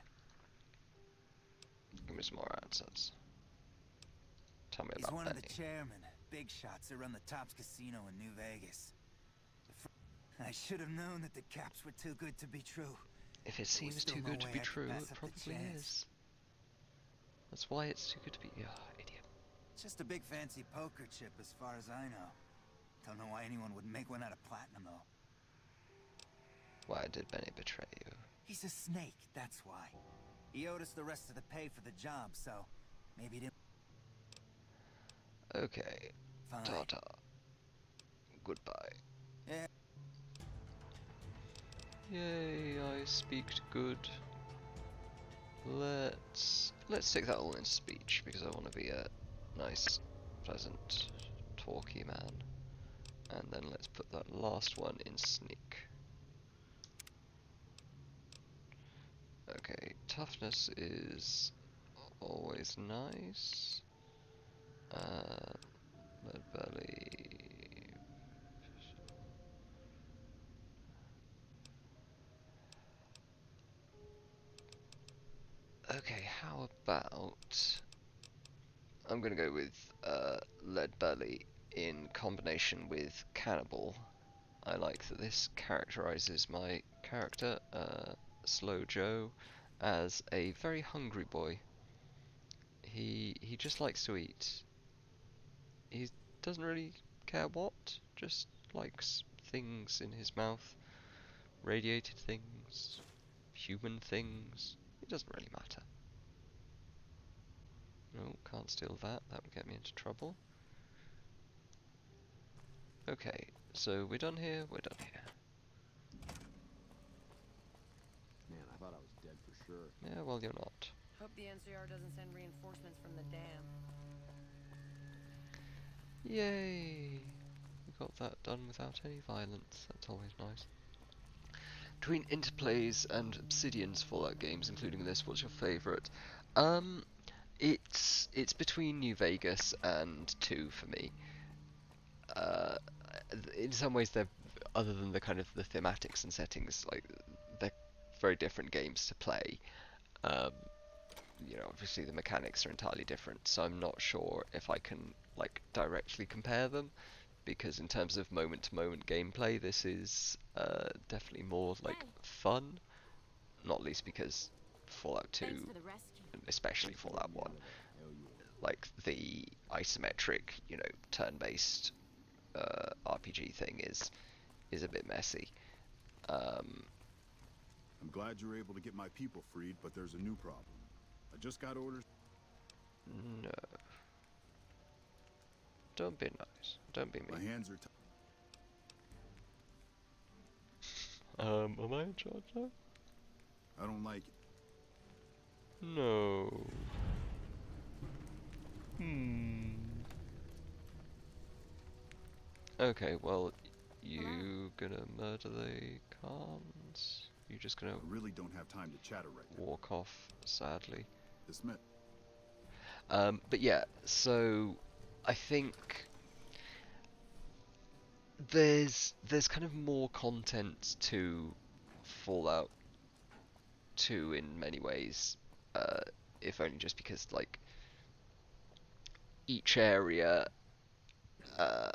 Give me some more answers. Tell me He's about one Benny. of the chairmen, big shots that run the Tops Casino in New Vegas. I should have known that the caps were too good to be true. If it There was seems still too no good to way be I could true, pass it up the probably chance. is. That's why it's too good to be. Yeah, idiot. Just a big fancy poker chip as far as I know. Don't know why anyone would make one out of platinum though. Why did Benny betray you? He's a snake, that's why. He owed us the rest of the pay for the job, so maybe he didn't... Okay. Fine. Ta-ta. Goodbye. Yeah. Yay, I speaked good. Let's take that all in speech because I want to be a nice, pleasant, talky man. And then let's put that last one in sneak. Okay, toughness is always nice. Lead belly. Okay, how about I'm gonna go with lead belly in combination with cannibal. I like that this characterizes my character, Slow Joe, as a very hungry boy. He just likes to eat. He doesn't really care what, just likes things in his mouth. Radiated things, human things. It doesn't really matter. No, can't steal that. That would get me into trouble. Okay, so we're done here. We're done here. Man, I thought I was dead for sure. Yeah, well, you're not. Hope the NCR doesn't send reinforcements from the dam. Yay! We got that done without any violence. That's always nice. Between Interplays and Obsidian's Fallout games, including this, what's your favourite? It's between New Vegas and 2 for me. In some ways, they're, other than the kind of the thematics and settings, like they're very different games to play. You know, obviously the mechanics are entirely different, so I'm not sure if I can like directly compare them, because in terms of moment-to-moment gameplay, this is definitely more like fun. Not least because Fallout 2, especially Fallout 1, like the isometric, you know, turn-based RPG thing is a bit messy. I'm glad you were able to get my people freed, but there's a new problem. I just got orders. No. Don't be nice. Don't be My mean. hands are Am I in charge now? I don't like it. No. Okay, well, you gonna murder the Khans? You just gonna I really don't have time to chatter right now. walk off, sadly? Dismiss. But yeah, so I think there's kind of more content to Fallout 2 in many ways, if only just because like each area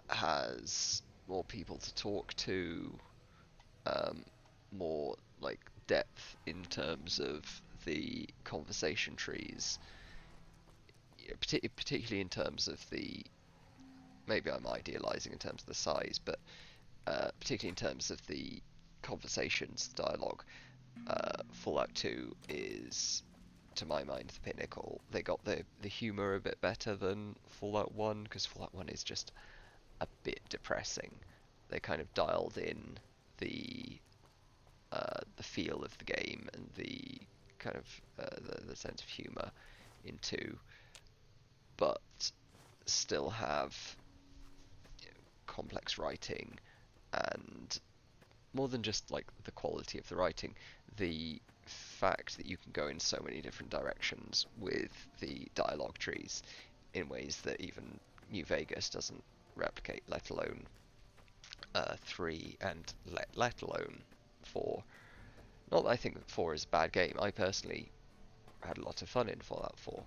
has more people to talk to, more like depth in terms of the conversation trees, particularly in terms of the, maybe I'm idealizing in terms of the size, but particularly in terms of the conversations, the dialogue. Fallout 2 is, to my mind, the pinnacle. They got the humor a bit better than Fallout 1, because Fallout 1 is just a bit depressing. They kind of dialed in the feel of the game and the kind of the sense of humor in 2, but still have complex writing, and more than just like the quality of the writing, the fact that you can go in so many different directions with the dialogue trees in ways that even New Vegas doesn't replicate, let alone 3 and let alone 4. Not that I think that 4 is a bad game. I personally had a lot of fun in Fallout 4,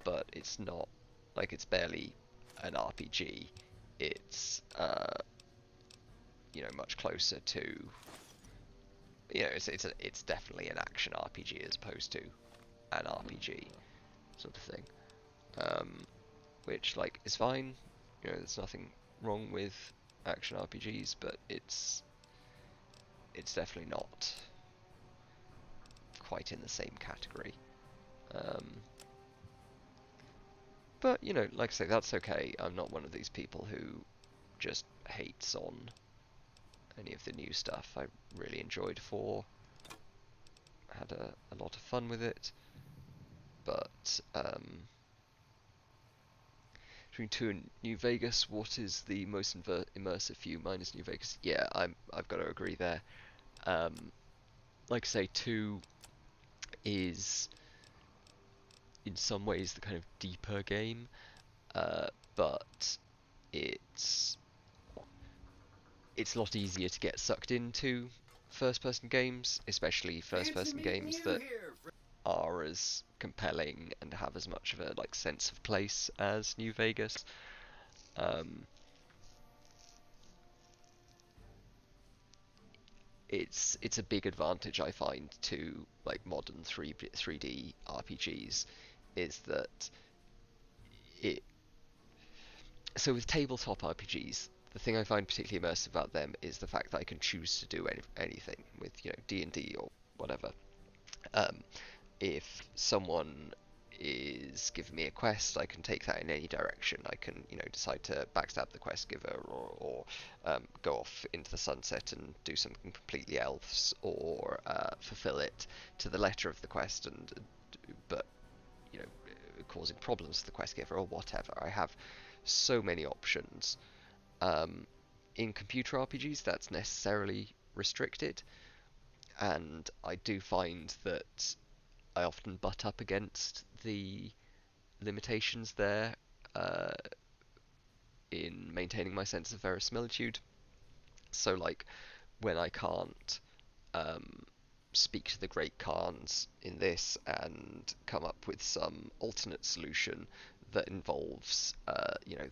but it's not like, it's barely an RPG. It's much closer to, it's definitely an action RPG as opposed to an RPG sort of thing, which like is fine. There's nothing wrong with action RPGs, but it's definitely not quite in the same category. But like I say, that's okay. I'm not one of these people who just hates on any of the new stuff. I really enjoyed 4. Had a lot of fun with it, but between 2 and New Vegas, what is the most immersive for you? Mine is New Vegas. Yeah, I've got to agree there. Like I say, 2 is in some ways the kind of deeper game, but it's a lot easier to get sucked into first-person games, especially first-person games that are as compelling and have as much of a like sense of place as New Vegas. It's a big advantage I find to like modern 3D RPGs, is that it. So with tabletop RPGs, the thing I find particularly immersive about them is the fact that I can choose to do anything with D&D or whatever. If someone is giving me a quest, I can take that in any direction. I can, decide to backstab the quest giver, or go off into the sunset and do something completely else, or fulfill it to the letter of the quest, but causing problems to the quest giver or whatever. I have so many options. In computer RPGs, that's necessarily restricted, and I do find that I often butt up against the limitations there in maintaining my sense of verisimilitude. So, like, when I can't speak to the Great Khans in this and come up with some alternate solution that involves,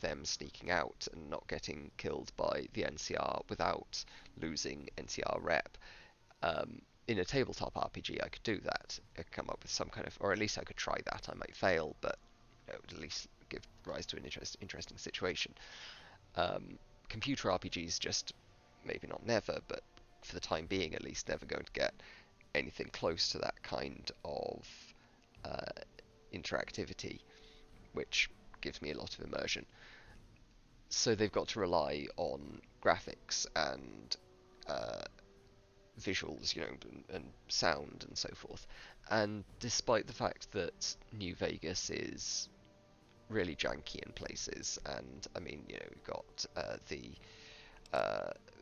them sneaking out and not getting killed by the NCR without losing NCR rep. In a tabletop RPG, I could do that. I could come up with some kind of, or at least I could try that. I might fail, but it would at least give rise to an interesting situation. Computer RPGs just, maybe not never, but for the time being at least, never going to get anything close to that kind of interactivity, which gives me a lot of immersion. So they've got to rely on graphics and visuals, and sound and so forth. And despite the fact that New Vegas is really janky in places, and I mean, we've got the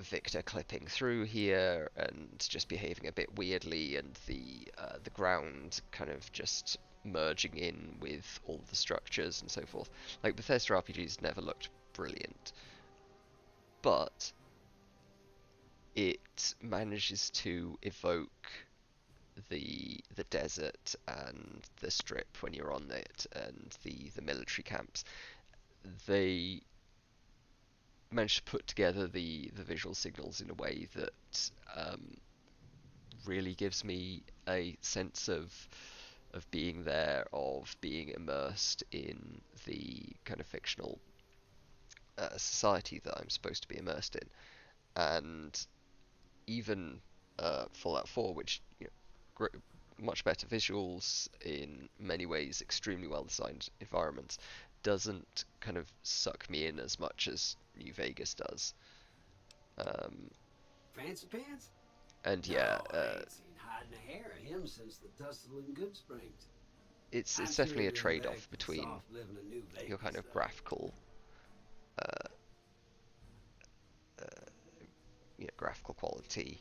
Victor clipping through here and just behaving a bit weirdly, and the ground kind of just merging in with all the structures and so forth. Like, Bethesda RPGs never looked brilliant, but it manages to evoke the desert and the strip when you're on it, and the military camps, they managed to put together the visual signals in a way that really gives me a sense of being there, of being immersed in the kind of fictional society that I'm supposed to be immersed in. And even Fallout 4, which, you know, much better visuals, in many ways extremely well designed environments, doesn't kind of suck me in as much as New Vegas does. Fancy pants? And No, yeah, I ain't seen hiding a hair of him since the Tussle Good Springs. it's I'm sure definitely a you're in back trade-off to the between soft living of New your Vegas, kind of though. graphical, uh, graphical quality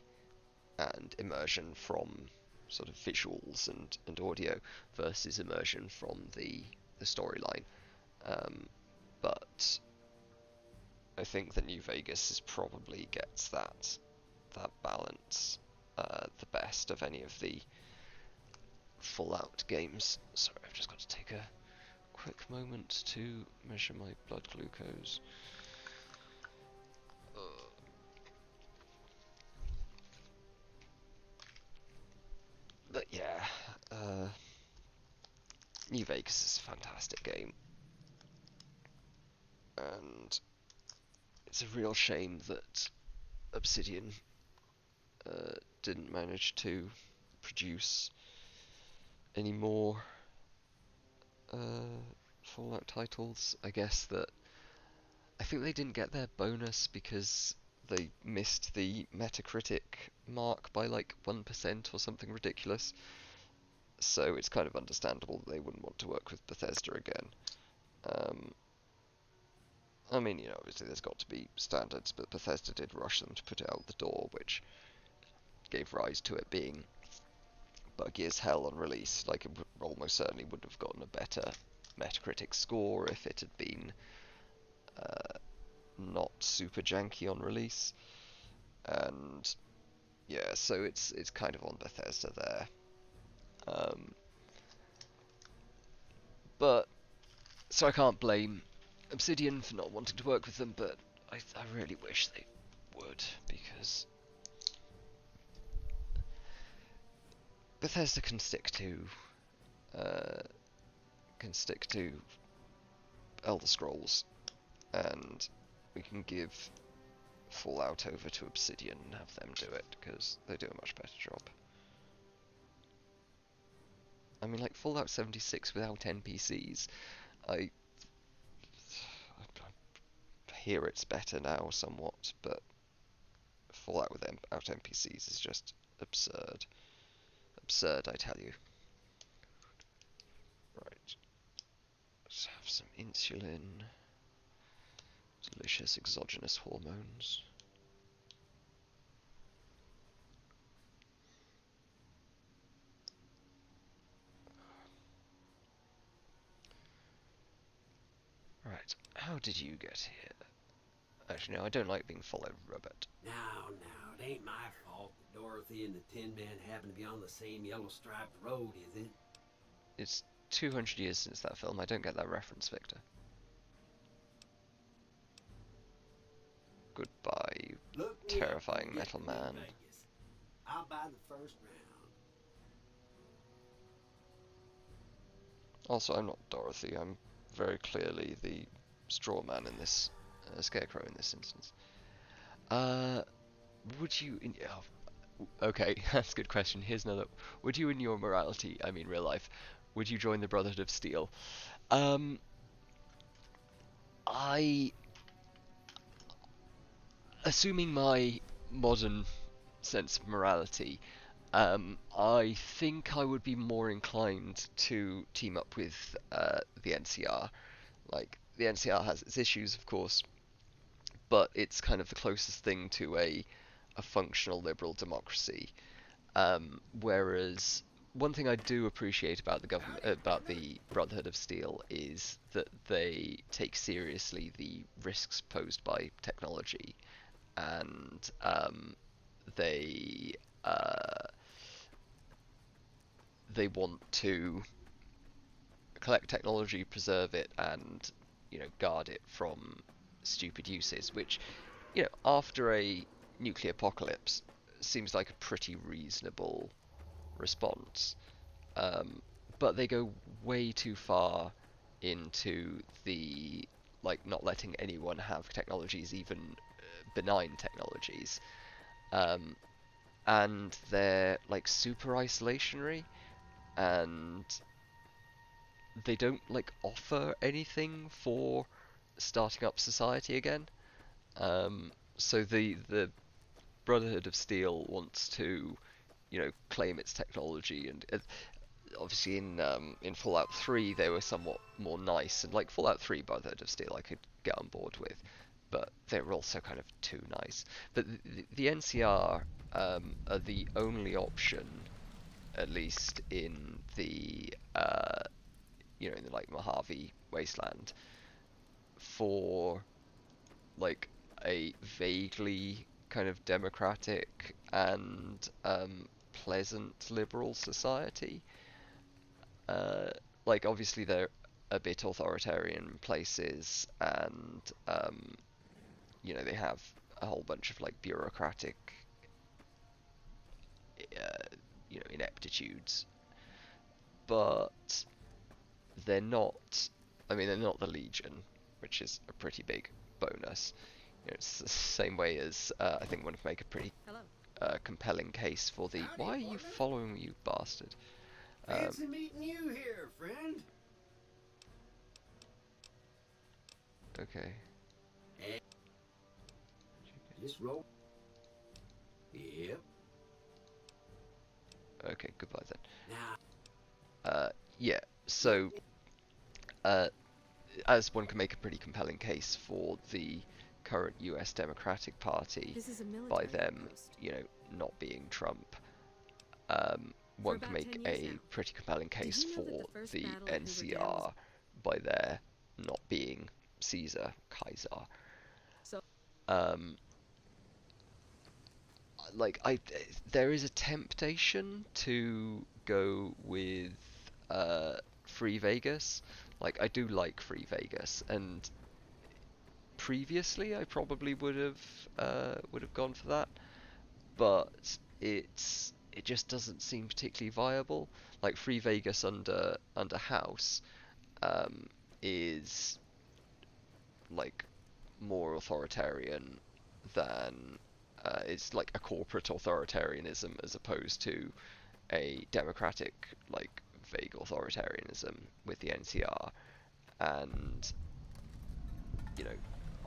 and immersion from sort of visuals and audio versus immersion from the storyline. But I think that New Vegas is probably gets that balance the best of any of the Fallout games. Sorry, I've just got to take a quick moment to measure my blood glucose. But yeah, New Vegas is a fantastic game, and it's a real shame that Obsidian didn't manage to produce any more Fallout titles. I think they didn't get their bonus because they missed the Metacritic mark by like 1% or something ridiculous. So it's kind of understandable that they wouldn't want to work with Bethesda again. I mean, obviously there's got to be standards, but Bethesda did rush them to put it out the door, which gave rise to it being buggy as hell on release. Like, it almost certainly would have gotten a better Metacritic score if it had been not super janky on release. And yeah, so it's kind of on Bethesda there. But so I can't blame Obsidian for not wanting to work with them, but I really wish they would, because Bethesda can stick to Elder Scrolls, and we can give Fallout over to Obsidian and have them do it, because they do a much better job. I mean, like Fallout 76 without NPCs, I hear it's better now somewhat, but Fallout without NPCs is just absurd. Absurd, I tell you. Right. Let's have some insulin. Delicious exogenous hormones. Right, how did you get here? Actually, no, I don't like being followed, Robert. Now, it ain't my fault that Dorothy and the Tin Man happen to be on the same yellow-striped road, is it? It's 200 years since that film. I don't get that reference, Victor. Goodbye, you terrifying metal man. Vegas. I'll buy the first round. Also, I'm not Dorothy. I'm very clearly the straw man in this, scarecrow in this instance. Would you... okay, that's a good question. Here's another. Would you, in your morality, I mean real life, would you join the Brotherhood of Steel? I... Assuming my modern sense of morality, I think I would be more inclined to team up with the NCR. Like, the NCR has its issues, of course, but it's kind of the closest thing to a functional liberal democracy. Whereas one thing I do appreciate about the government, about the Brotherhood of Steel, is that they take seriously the risks posed by technology, and they they want to collect technology, preserve it, and guard it from stupid uses, which after a nuclear apocalypse seems like a pretty reasonable response. But they go way too far into the not letting anyone have technologies, even benign technologies, and they're super isolationary, and they don't offer anything for starting up society again. So the Brotherhood of Steel wants to claim its technology, and obviously in Fallout 3 they were somewhat more nice, and Fallout 3 Brotherhood of Steel I could get on board with, but they were also kind of too nice. But the NCR are the only option, at least in the in the Mojave Wasteland, for a vaguely kind of democratic and pleasant liberal society. Obviously they're a bit authoritarian in places, and they have a whole bunch of bureaucratic ineptitudes, but they're not. I mean, they're not the Legion, which is a pretty big bonus. It's the same way as I think one can make a pretty compelling case for the. Howdy, Why are you partner. following me, you bastard? Fancy meeting you here, friend. Okay. Hey, just roll. Yep. Okay, goodbye then. Now, Yeah, so as one can make a pretty compelling case for the current US Democratic Party This is a by military them, outpost. not being Trump, For one about can make 10 years a now. pretty compelling case you know that for the first the battle at Hoover Dam was- NCR by their not being Kaiser. So Um, there is a temptation to go with Free Vegas. I do like Free Vegas, and previously I probably would have gone for that, but it just doesn't seem particularly viable. Free Vegas under House is more authoritarian than it's a corporate authoritarianism as opposed to a democratic vague authoritarianism with the NCR, and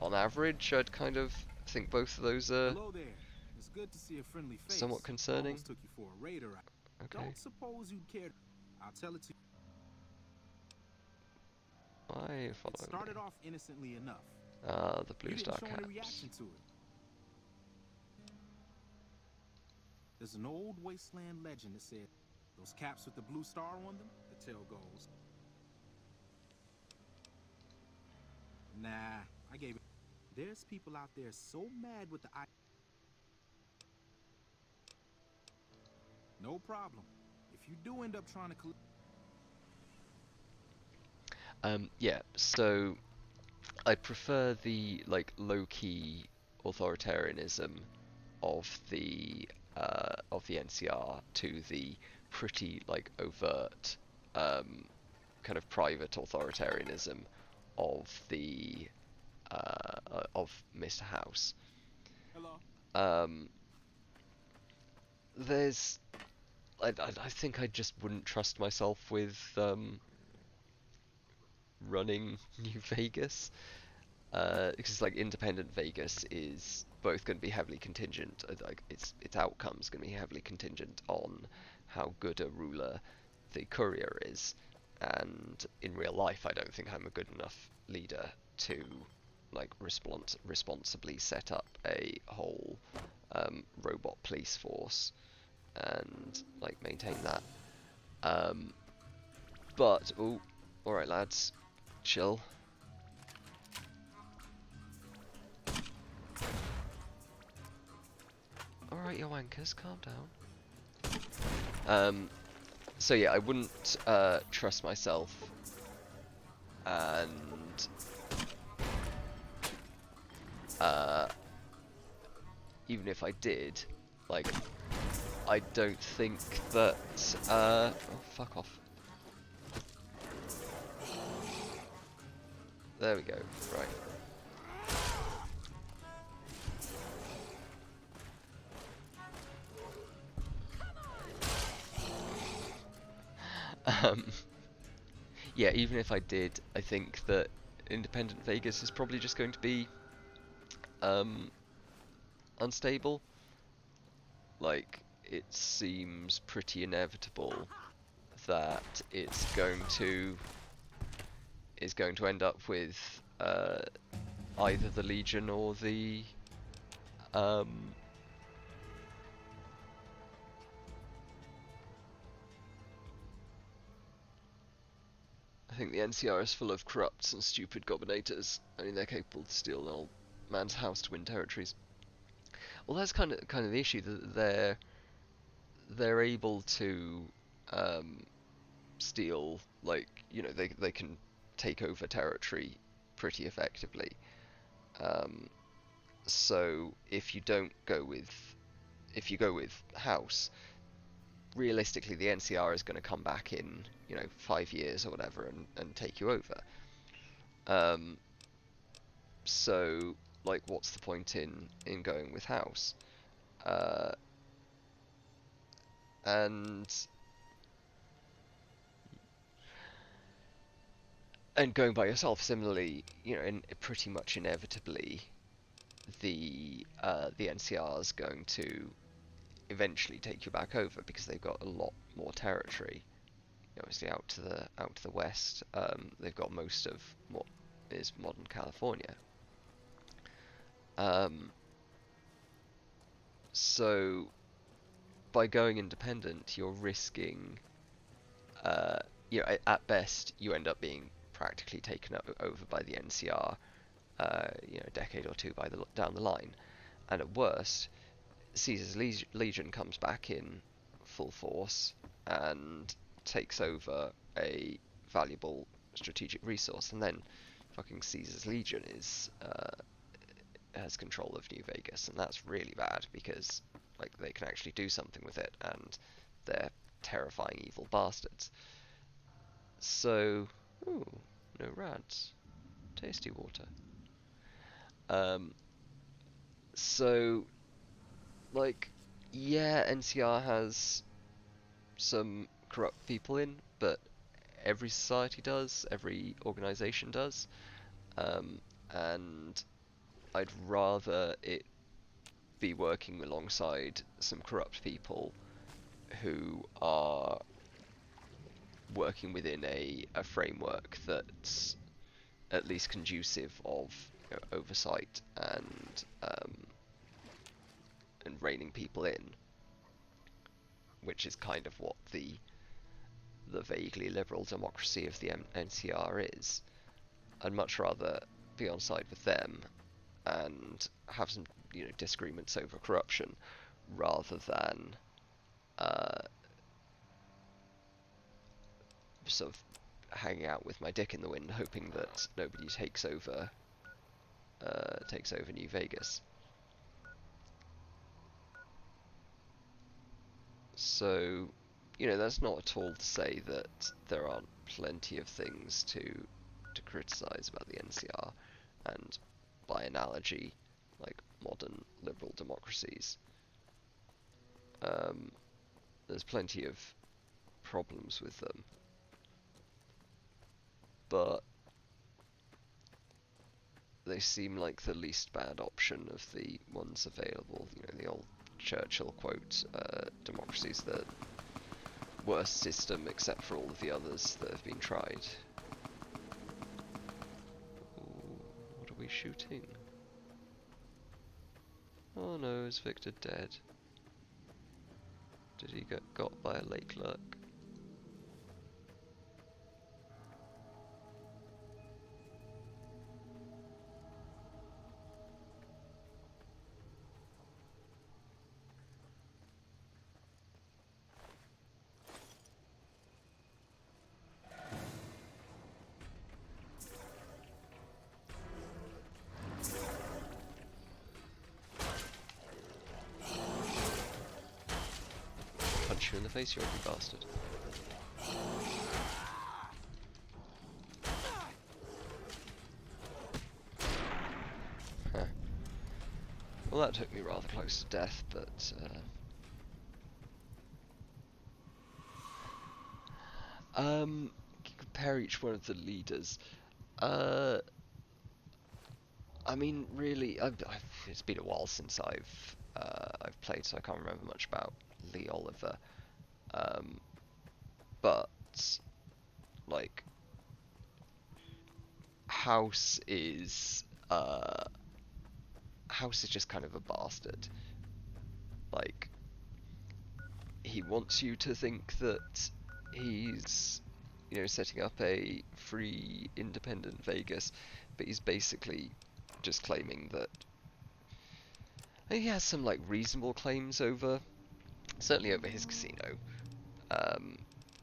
on average I'd kind of think both of those are Hello there. It's good to see a friendly face. somewhat concerning. Almost took you for a raider. Okay. Don't suppose you'd care. I'll tell it to you. Why are you It following started me? off innocently enough. The Blue You Star didn't show any Caps. reaction to it. There's an old wasteland legend that said those caps with the blue star on them, the tale goes. Nah, I gave it. There's people out there so mad with the eye. No problem. If you do end up trying to collect. Yeah, so I'd prefer the low-key authoritarianism of the NCR to the pretty overt kind of private authoritarianism of the of Mr. House. Hello. There's I think I just wouldn't trust myself with running New Vegas, because independent Vegas is both going to be heavily contingent, its outcomes going to be heavily contingent on how good a ruler the courier is, and in real life I don't think I'm a good enough leader to responsibly set up a whole robot police force and maintain that. But all right, lads, chill. All right, you wankers, calm down. So yeah, I wouldn't trust myself, and even if I did, like, I don't think that oh, fuck off. There we go. Right. Yeah, even if I did, I think that independent Vegas is probably just going to be unstable. Like, it seems pretty inevitable that it's going to end up with either the Legion or the I think the NCR is full of corrupts and stupid gobernators. I mean, they're capable to steal an old man's house to win territories. Well, that's kind of the issue, that they're able to steal, like, you know, they can take over territory pretty effectively. So if you go with House, realistically the NCR is going to come back in, you know, 5 years or whatever and take you over. So, like, what's the point in going with House? And going by yourself, similarly, you know, pretty much inevitably, the NCR is going to eventually take you back over because they've got a lot more territory. Obviously, out to the west, they've got most of what is modern California. So by going independent, you're risking, you know, at best, you end up being practically taken over by the NCR, you know, a decade or two down the line, and at worst, Caesar's Legion comes back in full force and takes over a valuable strategic resource, and then fucking Caesar's Legion has control of New Vegas, and that's really bad because, like, they can actually do something with it, and they're terrifying evil bastards. So, ooh, no rats, tasty water. So, like, yeah, NCR has some corrupt people in, but every society does, every organization does, and I'd rather it be working alongside some corrupt people who are working within a framework that's at least conducive of, you know, oversight and reining people in, which is kind of what the vaguely liberal democracy of the NCR is. I'd much rather be on side with them and have some, you know, disagreements over corruption, rather than sort of hanging out with my dick in the wind, hoping that nobody takes over New Vegas. So, you know, that's not at all to say that there aren't plenty of things to criticize about the NCR, and by analogy, like modern liberal democracies. There's plenty of problems with them, but they seem like the least bad option of the ones available. You know, the old Churchill quote, democracy's the worst system except for all of the others that have been tried. Ooh, what are we shooting? Oh no, is Victor dead? Did he get got by a lake lurk? punch you in the face, you ugly bastard. Huh. Well, that took me rather close to death, but compare each one of the leaders. I mean, really, it's been a while since I've played, so I can't remember much about Lee Oliver. But like, House is just kind of a bastard. Like, he wants you to think that he's, you know, setting up a free, independent Vegas, but he's basically just claiming that he has some like reasonable claims over, certainly over his casino.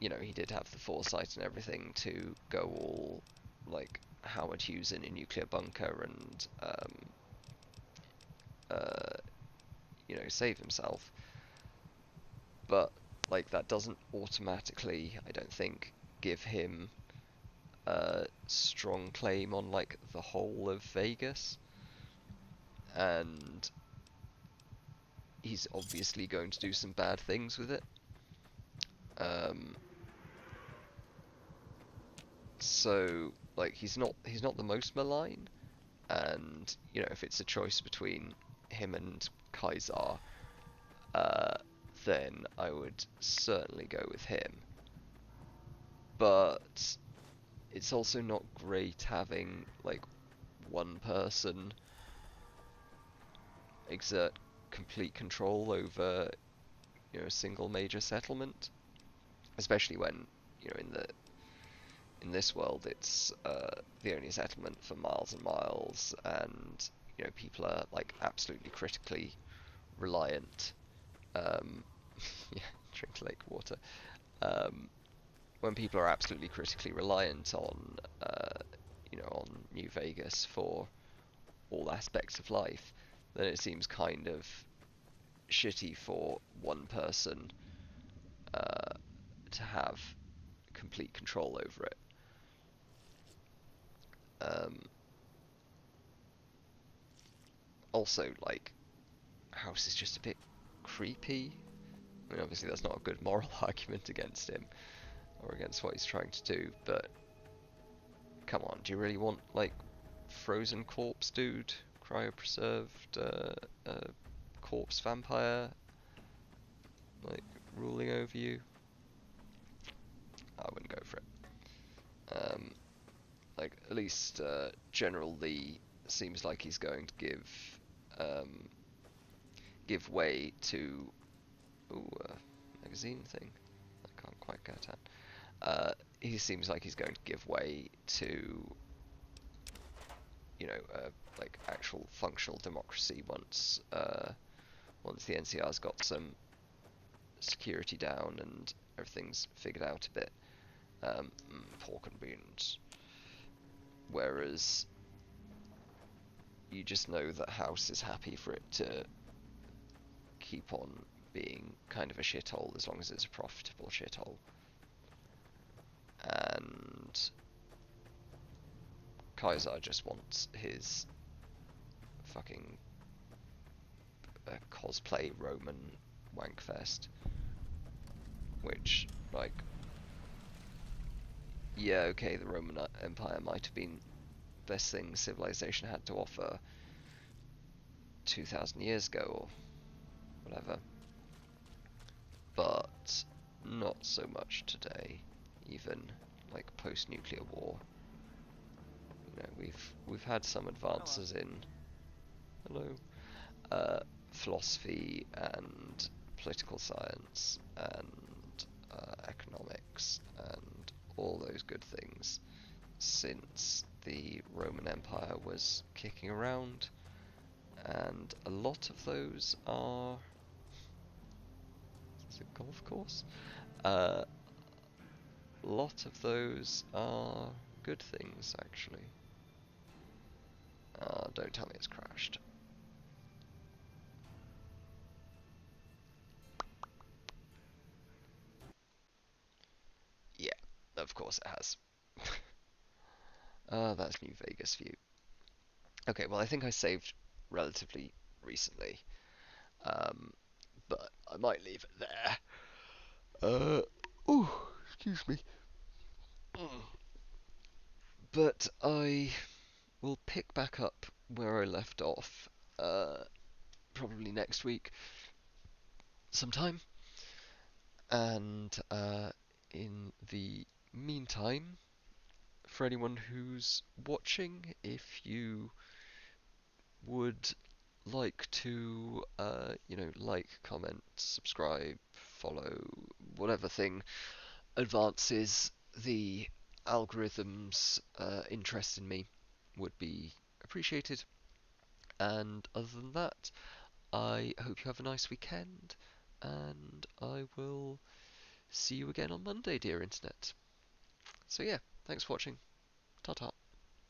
You know, he did have the foresight and everything to go all like Howard Hughes in a nuclear bunker and you know, save himself. But like that doesn't automatically, I don't think, give him a strong claim on like the whole of Vegas. And he's obviously going to do some bad things with it. So like he's not the most malign, and you know, if it's a choice between him and Kaiser, then I would certainly go with him. But it's also not great having like one person exert complete control over, you know, a single major settlement, especially when, you know, in this world it's the only settlement for miles and miles, and you know, people are like absolutely critically reliant. Yeah, drink lake water. When people are absolutely critically reliant on you know, on New Vegas for all aspects of life, then it seems kind of shitty for one person to have complete control over it. Also, like, House is just a bit creepy. I mean, obviously that's not a good moral argument against him or against what he's trying to do, but come on, do you really want like frozen corpse dude, cryopreserved corpse vampire like ruling over you? I wouldn't go for it. Like, at least General Lee seems like he's going to give way to magazine thing I can't quite get at. He seems like he's going to give way to, you know, like actual functional democracy once the NCR's got some security down and everything's figured out a bit. Pork and beans. Whereas you just know that House is happy for it to keep on being kind of a shithole as long as it's a profitable shithole. And Kaiser just wants his fucking cosplay Roman wankfest, which, like, yeah, okay, the Roman Empire might have been the best thing civilization had to offer 2,000 years ago or whatever, but not so much today, even like post-nuclear war. You know, we've had some advances in philosophy and political science and economics and all those good things since the Roman Empire was kicking around, and a lot of those are... Is it a golf course? A lot of those are good things, actually. Don't tell me it's crashed. course it has. Ah, that's New Vegas view. Okay, well I think I saved relatively recently, but I might leave it there. Oh, excuse me. But I will pick back up where I left off, probably next week sometime. And in the meantime, for anyone who's watching, if you would like to, like, comment, subscribe, follow, whatever thing advances the algorithm's interest in me, would be appreciated. And other than that, I hope you have a nice weekend, and I will see you again on Monday, dear internet. So yeah, thanks for watching. Ta ta.